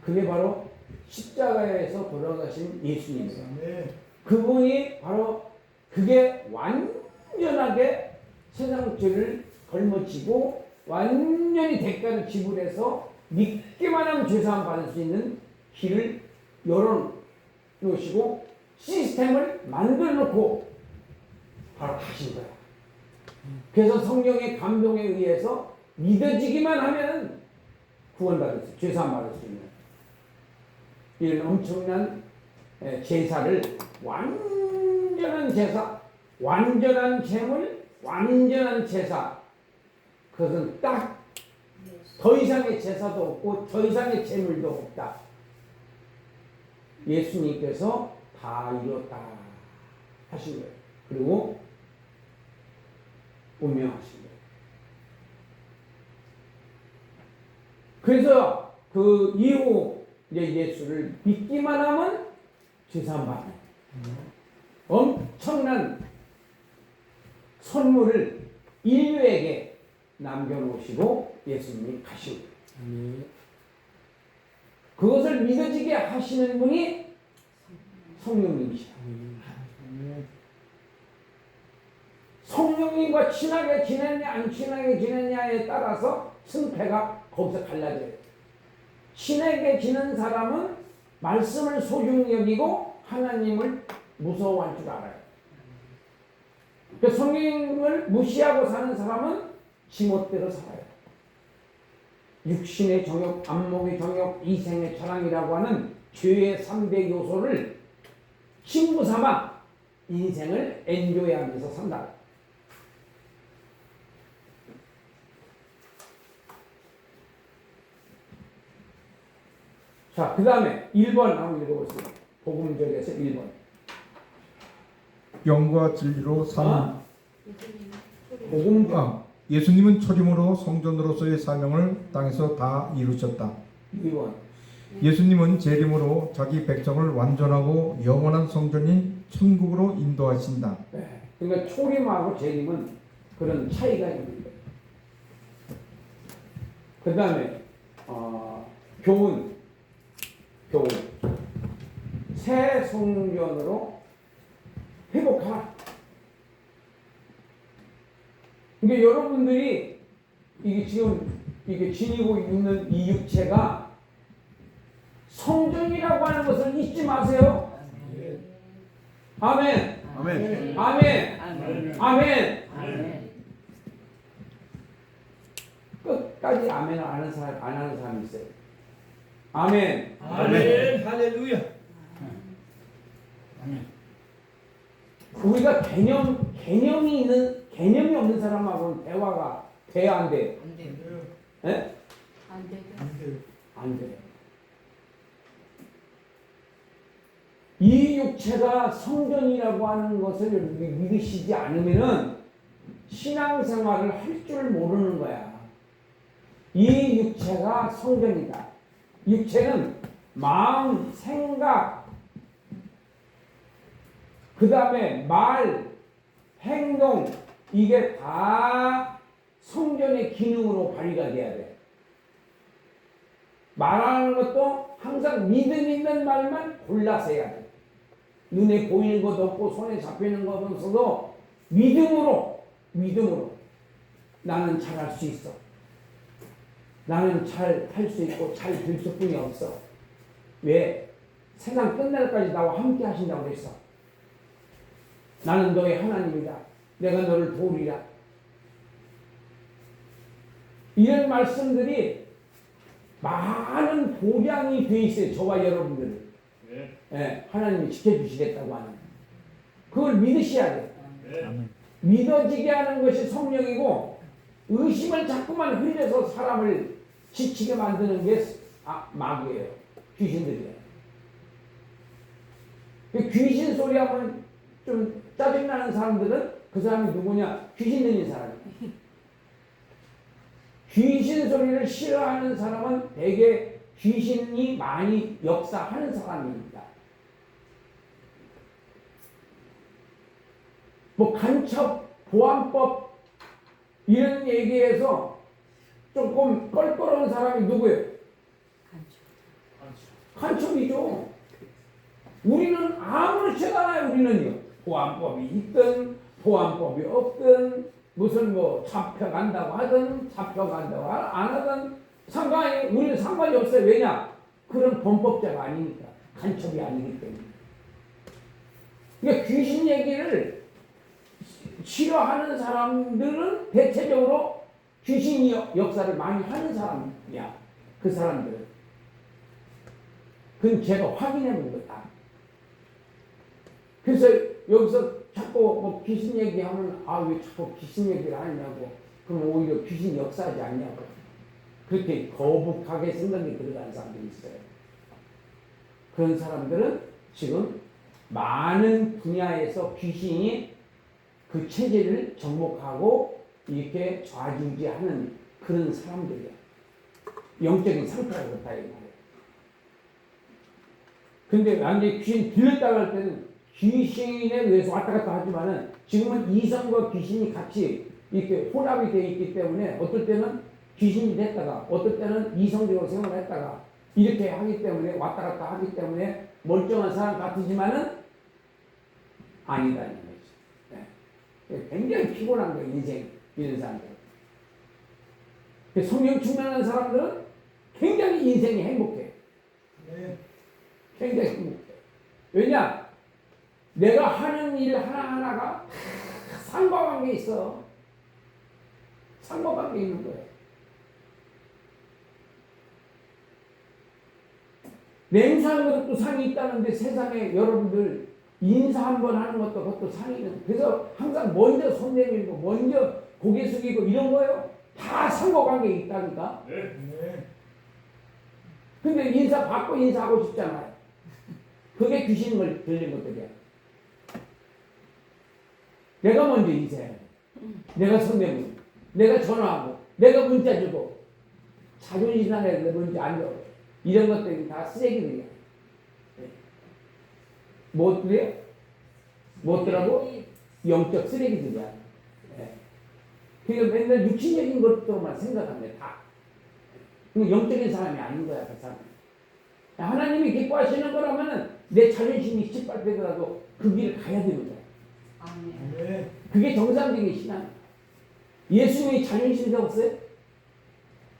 그게 바로 십자가에서 돌아가신 예수님이에요. 그분이 바로 그게 완전하게 세상 죄를 걸머지고 완전히 대가를 지불해서 믿기만 하면 죄사함 받을 수 있는 길을 열어놓으시고 시스템을 만들어놓고 바로 하신 거야. 그래서 성령의 감동에 의해서 믿어지기만 하면 구원받을 수, 죄사함 받을 수 있는 이런 엄청난 제사를 완전한 제사, 완전한 제물, 완전한 제사. 그것은 딱 더 이상의 제사도 없고 더 이상의 제물도 없다. 예수님께서 다 이뤘다 하신 거예요. 그리고 운명하신 거예요. 그래서 그 이후 이제 예수를 믿기만 하면 죄사함 받는 엄청난 선물을 인류에게 남겨놓으시고 예수님이 가시고 그것을 믿어지게 하시는 분이 성령님이시다. 성령님과 친하게 지냈냐 안 친하게 지냈냐에 따라서 승패가 거기서 갈라져요. 친하게 지낸 사람은 말씀을 소중히 여기고 하나님을 무서워할 줄 알아요. 성령님을 무시하고 사는 사람은 지멋대로 살아요. 육신의 정욕, 안목의 정욕, 이생의 자랑이라고 하는 죄의 3대 요소를 친구 삼아 인생을 엔조이하면서 산다. 자, 그 다음에 1번 한번 읽어보세요. 복음적에서 1번. 영과 진리로 사는 복음 예수님은 초림으로 성전으로서의 사명을 땅에서 다 이루셨다. 2번. 예수님은 재림으로 자기 백성을 완전하고 영원한 성전인 천국으로 인도하신다. 네. 그러니까 초림하고 재림은 그런 차이가 있는 거예요. 그 다음에 교훈 새 성전으로 회복하라. 그러니까 여러분들이 이게 지금 이게 지니고 있는 이 육체가 성전이라고 하는 것을 잊지 마세요. 아멘. 아멘. 아멘. 아멘. 아멘. 아멘. 끝까지 아멘을 안 하는 사람이 있어요. 아멘. 아멘. 할렐루야. 우리가 개념이 없는 사람하고는 대화가 돼야 안 돼. 안 돼. 예? 안 돼. 안 돼. 이 육체가 성전이라고 하는 것을 믿으시지 않으면은 신앙생활을 할 줄 모르는 거야. 이 육체가 성전이다. 육체는 마음, 생각, 그 다음에 말, 행동, 이게 다 성전의 기능으로 발휘가 돼야 돼. 말하는 것도 항상 믿음 있는 말만 골라서 해야 돼. 눈에 보이는 것도 없고 손에 잡히는 것도 없어도 믿음으로 나는 잘할 수 있어. 나는 잘 할 수 있고 잘 될 수뿐이 없어. 왜? 세상 끝날까지 나와 함께 하신다고 그랬어. 나는 너의 하나님이다. 내가 너를 도우리라. 이런 말씀들이 많은 보장이 돼 있어요. 저와 여러분들. 예, 하나님이 지켜주시겠다고 하는. 그걸 믿으셔야 돼. 믿어지게 하는 것이 성령이고 의심을 자꾸만 흘려서 사람을 지치게 만드는 게 마귀예요. 귀신들이에요. 귀신 소리 하면 좀 짜증나는 사람들은 그 사람이 누구냐? 귀신 들린 사람이에요. 귀신 소리를 싫어하는 사람은 대개 귀신이 많이 역사하는 사람입니다. 뭐 간첩, 보안법 이런 얘기에서 조금 껄끄러운 사람이 누구예요? 간첩이죠. 우리는 아무렇지도 않아요. 우리는요. 보안법이 있든 보안법이 없든 무슨 뭐 잡혀간다고 하든 잡혀간다고 안 하든 우리는 상관이 없어요. 왜냐? 그런 범법자가 아니니까. 간첩이 아니기 때문에. 그러니까 귀신 얘기를 싫어하는 사람들은 대체적으로 귀신이 역사를 많이 하는 사람이야. 그 사람들은. 그건 제가 확인해 본 거다. 그래서 여기서 자꾸 뭐 귀신 얘기하면 왜 자꾸 귀신 얘기를 하냐고. 그럼 오히려 귀신 역사하지 않냐고. 그렇게 거북하게 생각이 들어가는 사람들이 있어요. 그런 사람들은 지금 많은 분야에서 귀신이 그 체제를 정복하고 이렇게 좌지우지하는 그런 사람들이야. 영적인 상태가 그렇다 이 말이에요. 근데 완전히 귀신 들렸다고 할 때는 귀신에 의해서 왔다 갔다 하지만은 지금은 이성과 귀신이 같이 이렇게 혼합이 되어 있기 때문에 어떨 때는 귀신이 됐다가 어떨 때는 이성적으로 생활했다가 이렇게 하기 때문에 왔다 갔다 하기 때문에 멀쩡한 사람 같으지만은 아니다는 거죠. 네. 굉장히 피곤한 거예요. 인생 이런 사람들. 성령 충만한 사람들은 굉장히 인생이 행복해. 굉장히 행복해. 왜냐? 내가 하는 일 하나하나가 상관관계 있어. 상관관계 있는 거예요. 맹세하는 것도 상이 있다는데 세상에 여러분들 인사 한번 하는 것도 그것도 상이 있는. 그래서 항상 먼저 손 내밀고 먼저 고개 숙이고 이런 거예요. 다 상관관계 있다니까. 근데 인사 받고 인사하고 싶잖아요. 그게 귀신을 들린 것들이야. 내가 먼저 인사해. 내가 손 내밀고 내가 전화하고 내가 문자 주고 자존심 상해 내 먼저 앉아. 이런 것들이 다 쓰레기들이야. 뭐들이야? 뭐더라고? 영적 쓰레기들이야. 그러니까 맨날 육신적인 것들만 생각합니다. 다. 영적인 사람이 아닌 거야, 그 사람. 하나님이 기뻐하시는 거라면은 내 자존심이 짓밟히더라도 그 길을 가야 되는 거야. 아멘. 그게 정상적인 신앙. 예수님이 자존심 세웠어요?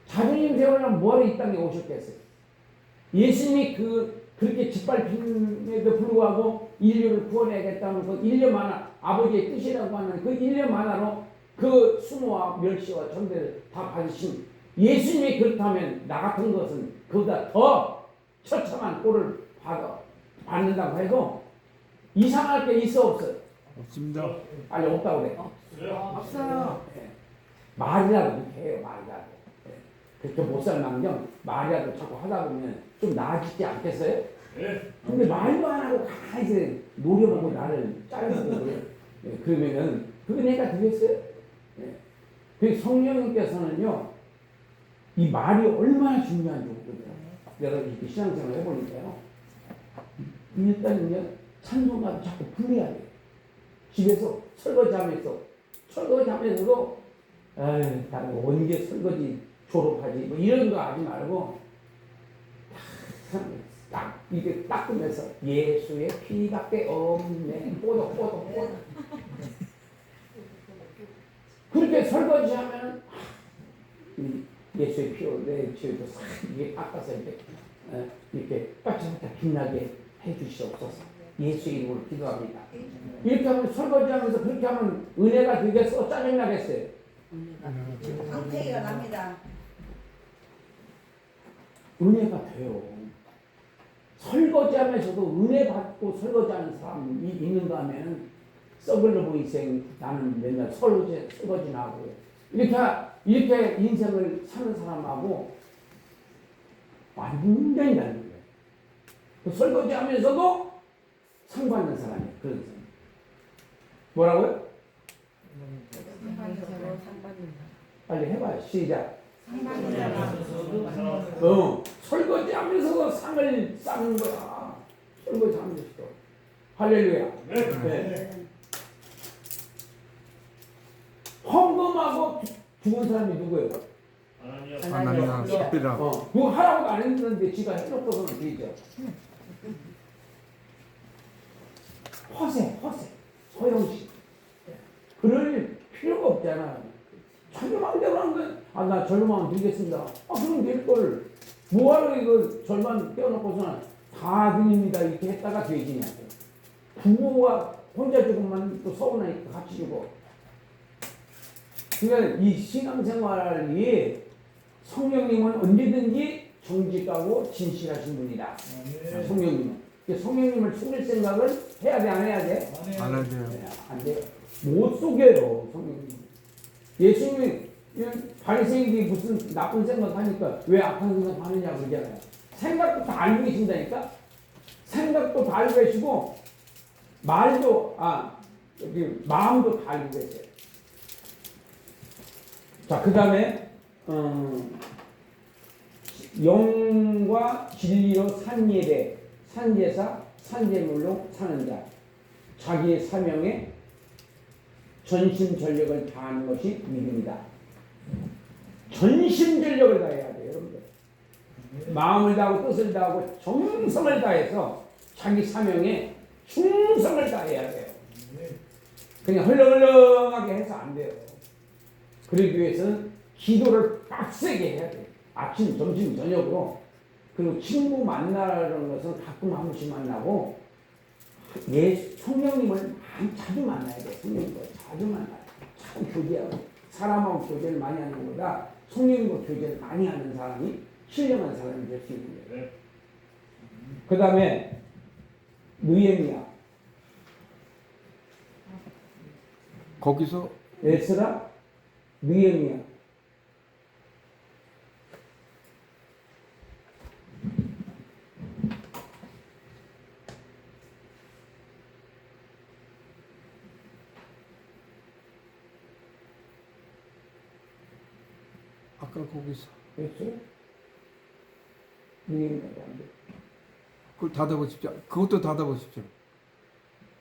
자존심 세우려면 뭐하러 이 땅에 오셨겠어요? 예수님이 그렇게 짓밟힘에도 불구하고 인류를 구원해야겠다는 그 인류 만화, 아버지의 뜻이라고 하는 그 인류 만화로 그 수모와 멸시와 전대를 다 받으신 예수님이 그렇다면 나 같은 것은 그보다 더 처참한 꼴을 받는다고 해도 이상할 게 있어 없어요? 없습니다. 아니 없다고 그래. 없어요. 네. 말이라도 그렇게 해요. 말이라도. 네. 그렇게 못 살망정 말이라도 자꾸 하다 보면 좀 나아지지 않겠어요? 근데 말도 안 하고 가만히 노려보고 나를 짜려고 그래. 네. 그러면은 그 은혜가 되겠어요? 네. 그 성령님께서는요 이 말이 얼마나 중요한지 모르거든요. 내가 이렇게 신앙생활 해보니까요. 일단은요 찬송가도 자꾸 불러야 돼요. 집에서 설거지하면서도 나는 원계 설거지 졸업하지 뭐 이런 거 하지 말고 딱 이게 닦으면서 예수의 피밖에 없네 뽀독 그렇게 설거지하면 예수의 피로 내 죄도 싹 이게 닦아서 이렇게 반짝반짝 빛나게 해주시옵소서. 예수 이름으로 기도합니다. 이렇게 하면 설거지하면서 그렇게 하면 은혜가 되겠어? 짜증나겠어요? 상태가 납니다. 은혜가 돼요. 설거지하면서도 은혜 받고 설거지하는 사람이 있는가 하면 썩을러 보이생 나는 맨날 설거지나 하고 이렇게 인생을 사는 사람하고 완전히 다른 거예요. 그 설거지하면서도 상 받는 사람이에요. 그런 사람. 뭐라고요? 빨리 해봐요. 시작. 설거지하면서도 상을 쌓는 거야. 설거지하면서도. 할렐루야. 네. 헌금하고 죽은 사람이 누구예요? 하나님과 섭비라. 그거 하라고도 안 했는데 지가 해놓고서는 되죠. 허영식. 그럴 필요가 없잖아. 절만 대로 한 건, 나 절만 드리겠습니다. 그럼 될걸. 뭐하러 이거 절만 떼어놓고서는 다 드립니다. 이렇게 했다가 되지냐고. 부모가 혼자 죽으면 또 서운하니까 같이 주고. 그러니까 이 신앙생활이 성령님은 언제든지 정직하고 진실하신 분이다. 성령님은. 성령님을 속일 생각을 해야 돼, 안 해야 돼? 안 해야 돼요. 안 돼요. 못 속여요, 성령님. 예수님이 바리새인이 무슨 나쁜 생각하니까 왜 악한 생각하느냐 그러잖아요. 생각도 다 알고 계신다니까. 생각도 다 알고 계시고 마음도 다 알고 계세요. 자, 그 다음에 영과 진리로 산 예배, 산제사, 산제물로 사는 자, 자기의 사명에 전심전력을 다하는 것이 믿음이다. 전심전력을 다해야 돼요, 여러분들. 마음을 다하고 뜻을 다하고 정성을 다해서 자기 사명에 충성을 다해야 돼요. 그냥 헐렁헐렁하게 해서 안 돼요. 그러기 위해서는 기도를 빡세게 해야 돼요. 아침, 점심, 저녁으로. 그리고 친구 만나는 것은 가끔 한 번씩 만나고 성령님을 자주 만나야 돼요. 성령님을 자주 만나요. 참 교제하고 사람하고 교제를 많이 하는 것보다 성령님과 교제를 많이 하는 사람이 신령한 사람이 될 수 있는 거예요. 그 다음에 느헤미야. 거기서 에스라, 느헤미야. 아까 거기서 됐어요? 느헤미야가 안 돼. 그걸 닫아보십시오. 그것도 닫아보십시오.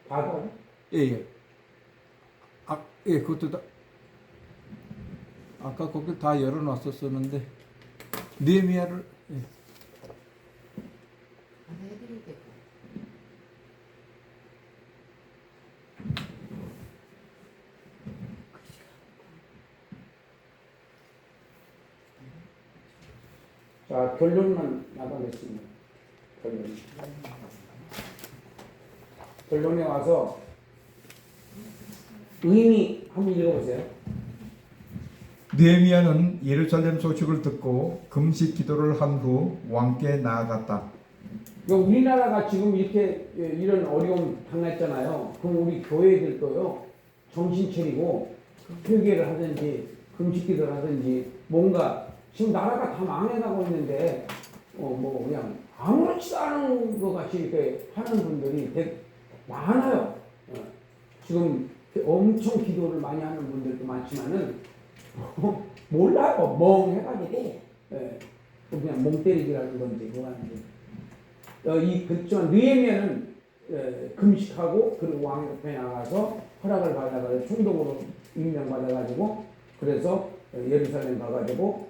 받아? 예. 그것도 다 아까 거기 다 열어놨었었는데 느헤미야를 해드리겠고. 자, 결론만 나가겠습니다. 결론에 와서 의미 한번 읽어보세요. 느헤미야는 예루살렘 소식을 듣고 금식 기도를 한 후 왕께 나아갔다. 그러니까 우리나라가 지금 이렇게 이런 어려움 당했잖아요. 그럼 우리 교회들도요, 정신 차리고 회개를 하든지 금식기도를 하든지 뭔가 지금 나라가 다 망해가고 있는데 뭐 그냥 아무렇지도 않은 것 같이 이렇게 하는 분들이 되게 많아요. 지금 엄청 기도를 많이 하는 분들도 많지만은 몰라요. 멍해가지고 그냥 멍 때리기라는 건지 뭐 하는지. 그렇지만 느헤미야는 금식하고 그리고 왕 옆에 나가서 허락을 받아가지고 총독으로 임명받아가지고 그래서 예루살렘 가가지고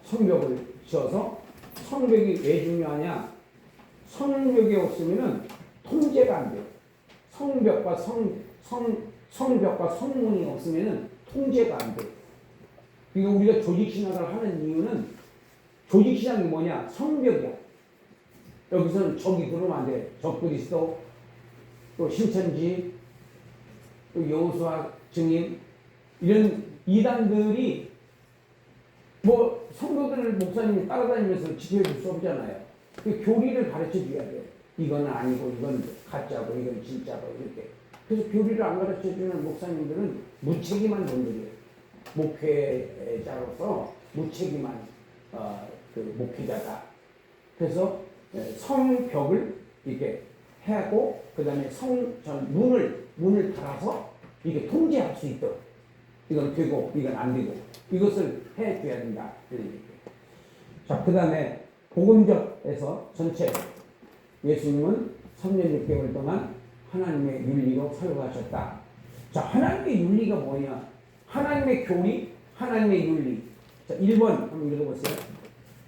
성벽을 지어서 성벽이 왜 중요하냐? 성벽이 없으면은 통제가 안 돼요. 성벽과 성벽과 성문이 없으면은 통제가 안 돼요. 그러니까 우리가 조직신학을 하는 이유는 조직신학이 뭐냐? 성벽이야. 여기서는 적이 들어오면 안 돼. 적그리스도, 또 신천지, 또 여호수아 증인 이런 이단들이 뭐 성도들을 목사님이 따라다니면서 지켜줄 수 없잖아요. 그 교리를 가르쳐 줘야 돼요. 이건 아니고 이건 가짜고 이건 진짜고 이렇게. 그래서 교리를 안 가르쳐 주는 목사님들은 무책임한 분들이에요. 목회자로서 무책임한 그 목회자다. 그래서 성벽을 이렇게 하고 그다음에 문을 달아서 이게 통제할 수 있도록 이건 되고 이건 안 되고 이것을 해줘야 된다. 자, 그다음에 복음적에서 전체 예수님은 3년 6개월 동안 하나님의 윤리로 살아가셨다. 자, 하나님의 윤리가 뭐냐? 하나님의 교리, 하나님의 윤리. 자, 1번 한번 읽어보세요.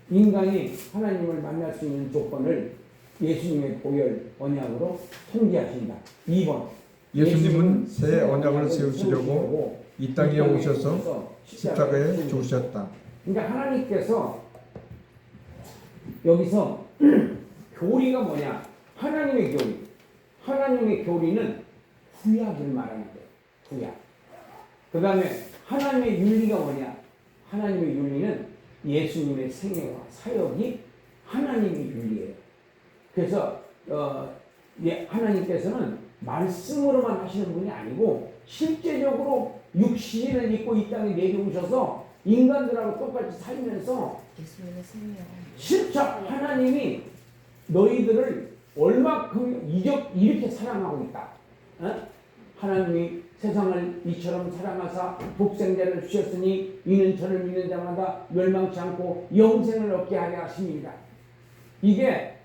인간이 하나님을 만날 수 있는 조건을 예수님의 보혈 언약으로 통제하신다. 2번 예수님은 새 언약을 세우시려고 이 땅에 오셔서 십자가에 죽으셨다. 그러니까 하나님께서 여기서 교리가 뭐냐? 하나님의 교리. 하나님의 교리는 구약을 말하는 거예요. 구약. 그 다음에 하나님의 윤리가 뭐냐? 하나님의 윤리는 예수님의 생애와 사역이 하나님의 윤리예요. 그래서 하나님께서는 말씀으로만 하시는 분이 아니고 실제적으로 육신을 입고 이 땅에 내려오셔서 인간들하고 똑같이 살면서 실제 하나님이 너희들을 얼마큼 이렇게 사랑하고 있다. 하나님이 세상을 이처럼 사랑하사 독생자를 주셨으니 이는 저를 믿는 자마다 멸망치 않고 영생을 얻게 하려 하십니다. 이게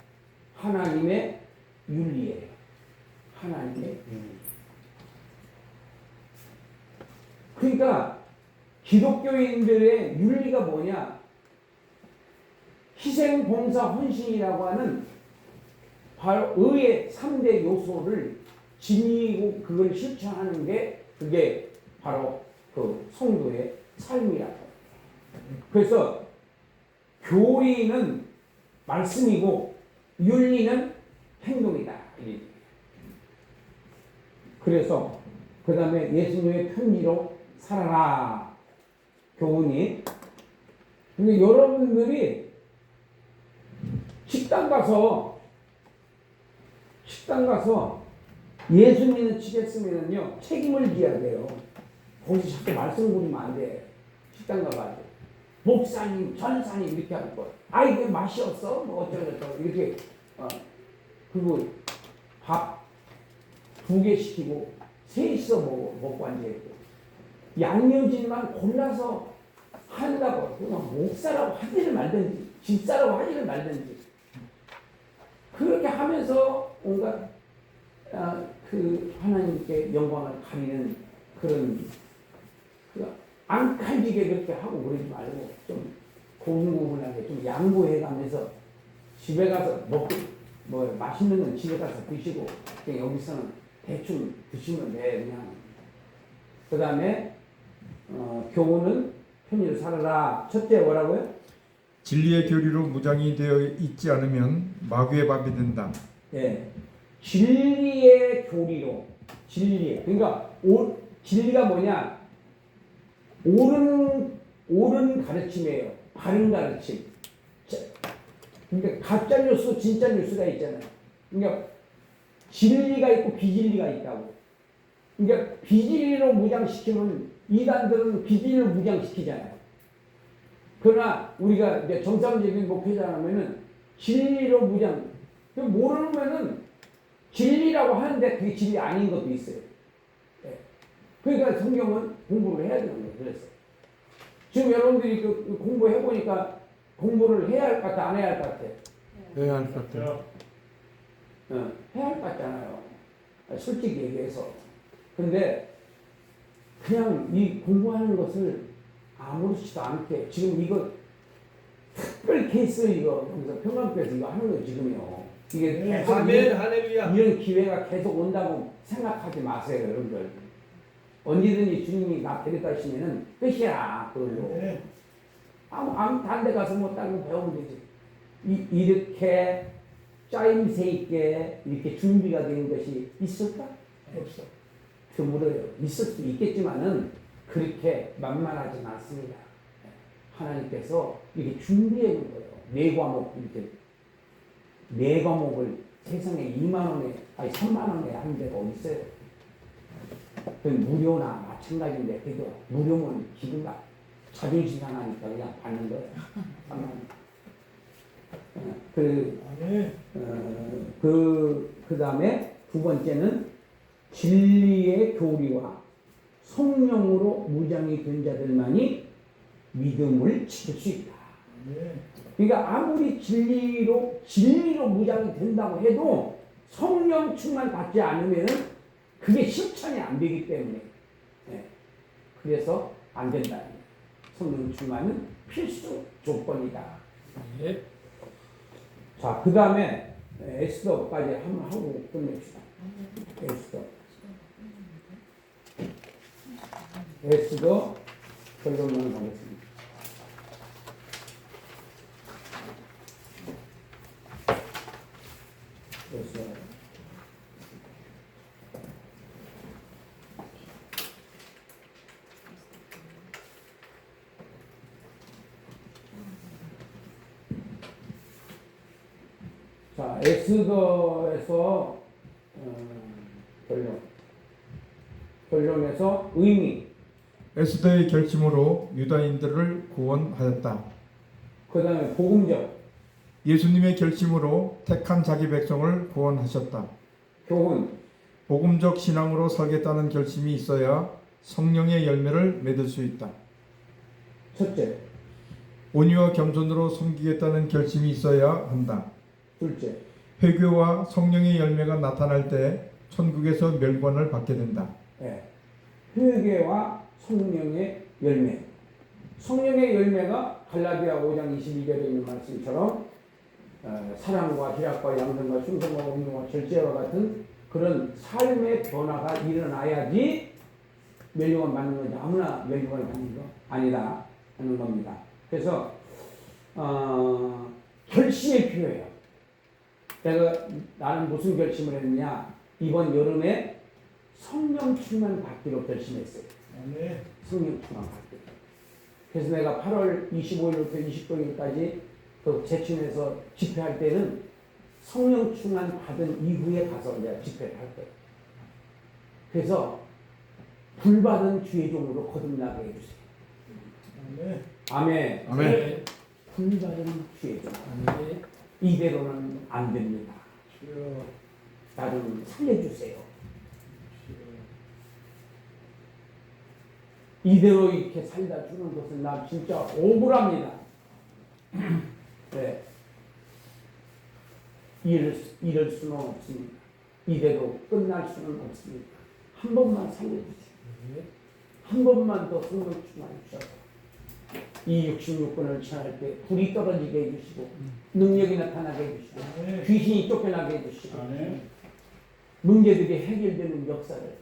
하나님의 윤리예요. 하나님의 윤리. 그러니까 기독교인들의 윤리가 뭐냐? 희생, 봉사, 헌신이라고 하는 바로 의의 3대 요소를 지니고 그걸 실천하는 게 그게 바로 그 성도의 삶이라고. 그래서 교리는 말씀이고 윤리는 행동이다. 그래서 그 다음에 예수님의 편지로 살아라. 교훈이. 근데 여러분들이 식당 가서 예수 믿는 치겠으면요 책임을 져야 돼요. 거기서 자꾸 말씀 부리면 안 돼. 식당 가가지고 목사님, 전사님 이렇게 할 거. 아이 왜 맛이 없어? 뭐 어쩌고저쩌고 이렇게 그리고 밥 2개 시키고 셋이서 먹고 앉아있고 양념질만 골라서 한다고 그냥 목사라고 하지를 말든지 집사라고 하지를 말든지 그렇게 하면서 뭔가 그 하나님께 영광을 가리는 그런 앙칼지게 그렇게 하고 그러지 말고 좀 고분고분하게 좀 양보해가면서 집에 가서 먹고 뭐 맛있는 건 집에 가서 드시고 그냥 여기서는 대충 드시면 돼 그냥. 그 다음에 교훈은 편의를 살아라. 첫째 뭐라고요? 진리의 교리로 무장이 되어 있지 않으면 마귀의 밥이 된다. 예, 진리의 교리로 진리. 그러니까 진리가 뭐냐? 옳은 가르침이에요. 바른 가르침. 그러니까 가짜 뉴스, 진짜 뉴스가 있잖아요. 그러니까 진리가 있고 비진리가 있다고. 그러니까 비진리로 무장시키면 이단들은 비진리로 무장시키잖아요. 그러나 우리가 이제 정상적인 목회자라면은 진리로 무장. 모르면은 진리라고 하는데 그게 진리 아닌 것도 있어요. 예. 그러니까 성경은 공부를 해야 되는 거예요. 그래서 지금 여러분들이 그 공부해 보니까 공부를 해야 할 것 같아, 안 해야 할 것 같아? 해야 할 것 같아요. 해야 할 것 같잖아요. 솔직히 얘기해서. 근데 그냥 이 공부하는 것을 아무렇지도 않게 지금 이거 특별 케이스 이거 여기서 평강교회에서 이거 하는 거예요 지금요. 이게 계속 아멘 할렐루야. 이런 기회가 계속 온다고 생각하지 마세요 여러분들. 언제든지 주님이 나 데려다 시면은 끝이야 그걸로. 아무 다른 데 가서 뭐 다른 거 배우면 되지. 이렇게 짜임새 있게 이렇게 준비가 된 것이 있을까? 없어. 드물어요. 있을 수 있겠지만은 그렇게 만만하진 않습니다. 하나님께서 이렇게 준비해 놓은 거예요. 4과목 이렇게 4과목을 세상에 2만 원에 아니 3만 원에 하는 데가 어디 있어요? 그 무료나 마찬가지인데 그래도 무료면 기분가 자존심 상하니까 그냥 받는 거예요. 3만 원. 그 다음에 두 번째는 진리의 교리와 성령으로 무장이 된 자들만이 믿음을 지킬 수 있다. 그러니까 아무리 진리로 무장이 된다고 해도 성령 충만 받지 않으면 그게 실천이 안 되기 때문에 그래서 안 된다. 성령 충만은 필수 조건이다. 자, 그 다음에 에스더까지 한번 하고 끝냅시다. 에스더 결론만 가겠습니다. 에스더. 자, 에스더에서 결론에서 의미. 에스더의 결심으로 유다인들을 구원하였다. 그 다음에 복음적. 예수님의 결심으로 택한 자기 백성을 구원하셨다. 교훈. 복음적 신앙으로 살겠다는 결심이 있어야 성령의 열매를 맺을 수 있다. 첫째. 온유와 겸손으로 섬기겠다는 결심이 있어야 한다. 둘째. 회개와 성령의 열매가 나타날 때 천국에서 멸관을 받게 된다. 네. 회개와 성령의 열매. 성령의 열매가 갈라디아 5장 22절에 있는 말씀처럼 사랑과 희락과 양성과 충성과 온유와 절제와 같은 그런 삶의 변화가 일어나야지 멸류관 받는 거지. 아무나 멸류관을 받는 거 아니다 하는 겁니다. 그래서 결심이 필요해요. 나는 무슨 결심을 했느냐? 이번 여름에 성령 충만 받기로 결심했어요. 성령 충만 받기. 그래서 내가 8월 25일부터 29일까지 그 제춘에서 집회할 때는 성령 충만 받은 이후에 가서 이제 집회를 할 거예요. 그래서 불 받은 주의 종으로 거듭나게 해주세요. 아멘. 아멘. 불 받은 주의 종. 이대로는 안 됩니다. 나 좀 살려주세요. 이대로 이렇게 살다 주는 것은 나 진짜 억울합니다. 네. 이럴 수는 없습니다. 이대로 끝날 수는 없습니다. 한 번만 살려주세요. 한 번만 더 성령 충만해 주셔서 이 66권을 취할 때 불이 떨어지게 해주시고 능력이 나타나게 해주시고 귀신이 쫓겨나게 해주시고 문제들이 해결되는 역사를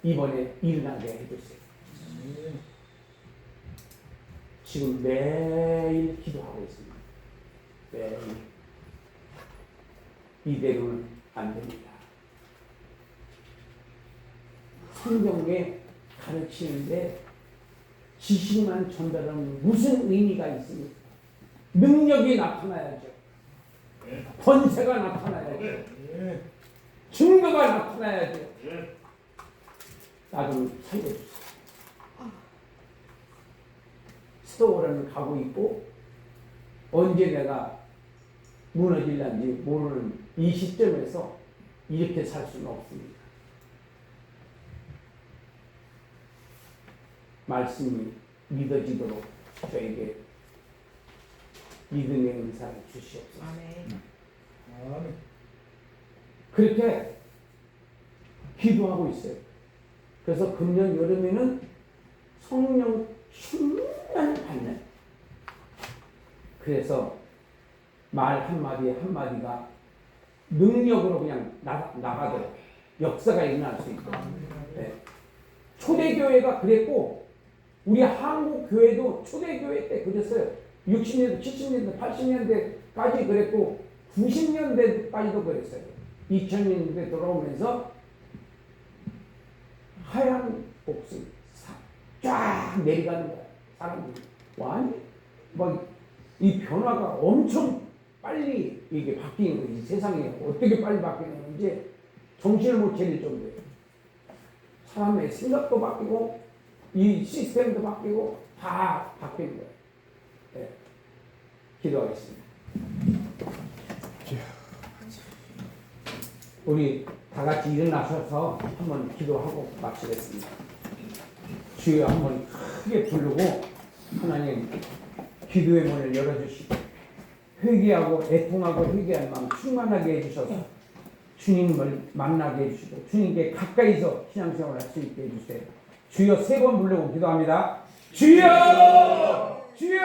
이번에 일어나게 해주세요. 지금 매일 기도하고 있습니다. 매일. 이대로는 안 됩니다. 성경에 가르치는데 지식만 전달하면 무슨 의미가 있습니까? 능력이 나타나야죠. 권세가 나타나야죠. 증거가 나타나야죠. 나 좀 살려주세요. 스토어는 가고 있고 언제 내가 무너질는지 모르는 이 시점에서 이렇게 살 수는 없습니다. 말씀이 믿어지도록 저에게 믿음의 은사를 주시옵소서. 그렇게 기도하고 있어요. 그래서 금년 여름에는 성령 충만을 받는, 그래서 말 한마디 한마디가 능력으로 그냥 나가도록 역사가 일어날 수 있도록. 네. 초대교회가 그랬고 우리 한국 교회도 초대교회 때 그랬어요. 60년대, 70년대, 80년대까지 그랬고 90년대까지도 그랬어요. 2000년대 들어오면서 하얀 복숭 쫙 내려가는 거야. 사람들이 완전 이 변화가 엄청 빨리 이게 바뀌는 거지. 세상이 어떻게 빨리 바뀌는지 정신을 못 차릴 정도예요. 사람의 생각도 바뀌고 이 시스템도 바뀌고 다 바뀌는 거예요. 네. 기도하겠습니다. 우리 다 같이 일어나셔서 한번 기도하고 마치겠습니다. 주여 한번 크게 부르고 하나님 기도의 문을 열어주시고 회개하고 애통하고 회개할 마음 충만하게 해주셔서 주님을 만나게 해주시고 주님께 가까이서 신앙생활을 할 수 있게 해주세요. 주여 3번 부르고 기도합니다. 주여! 주여!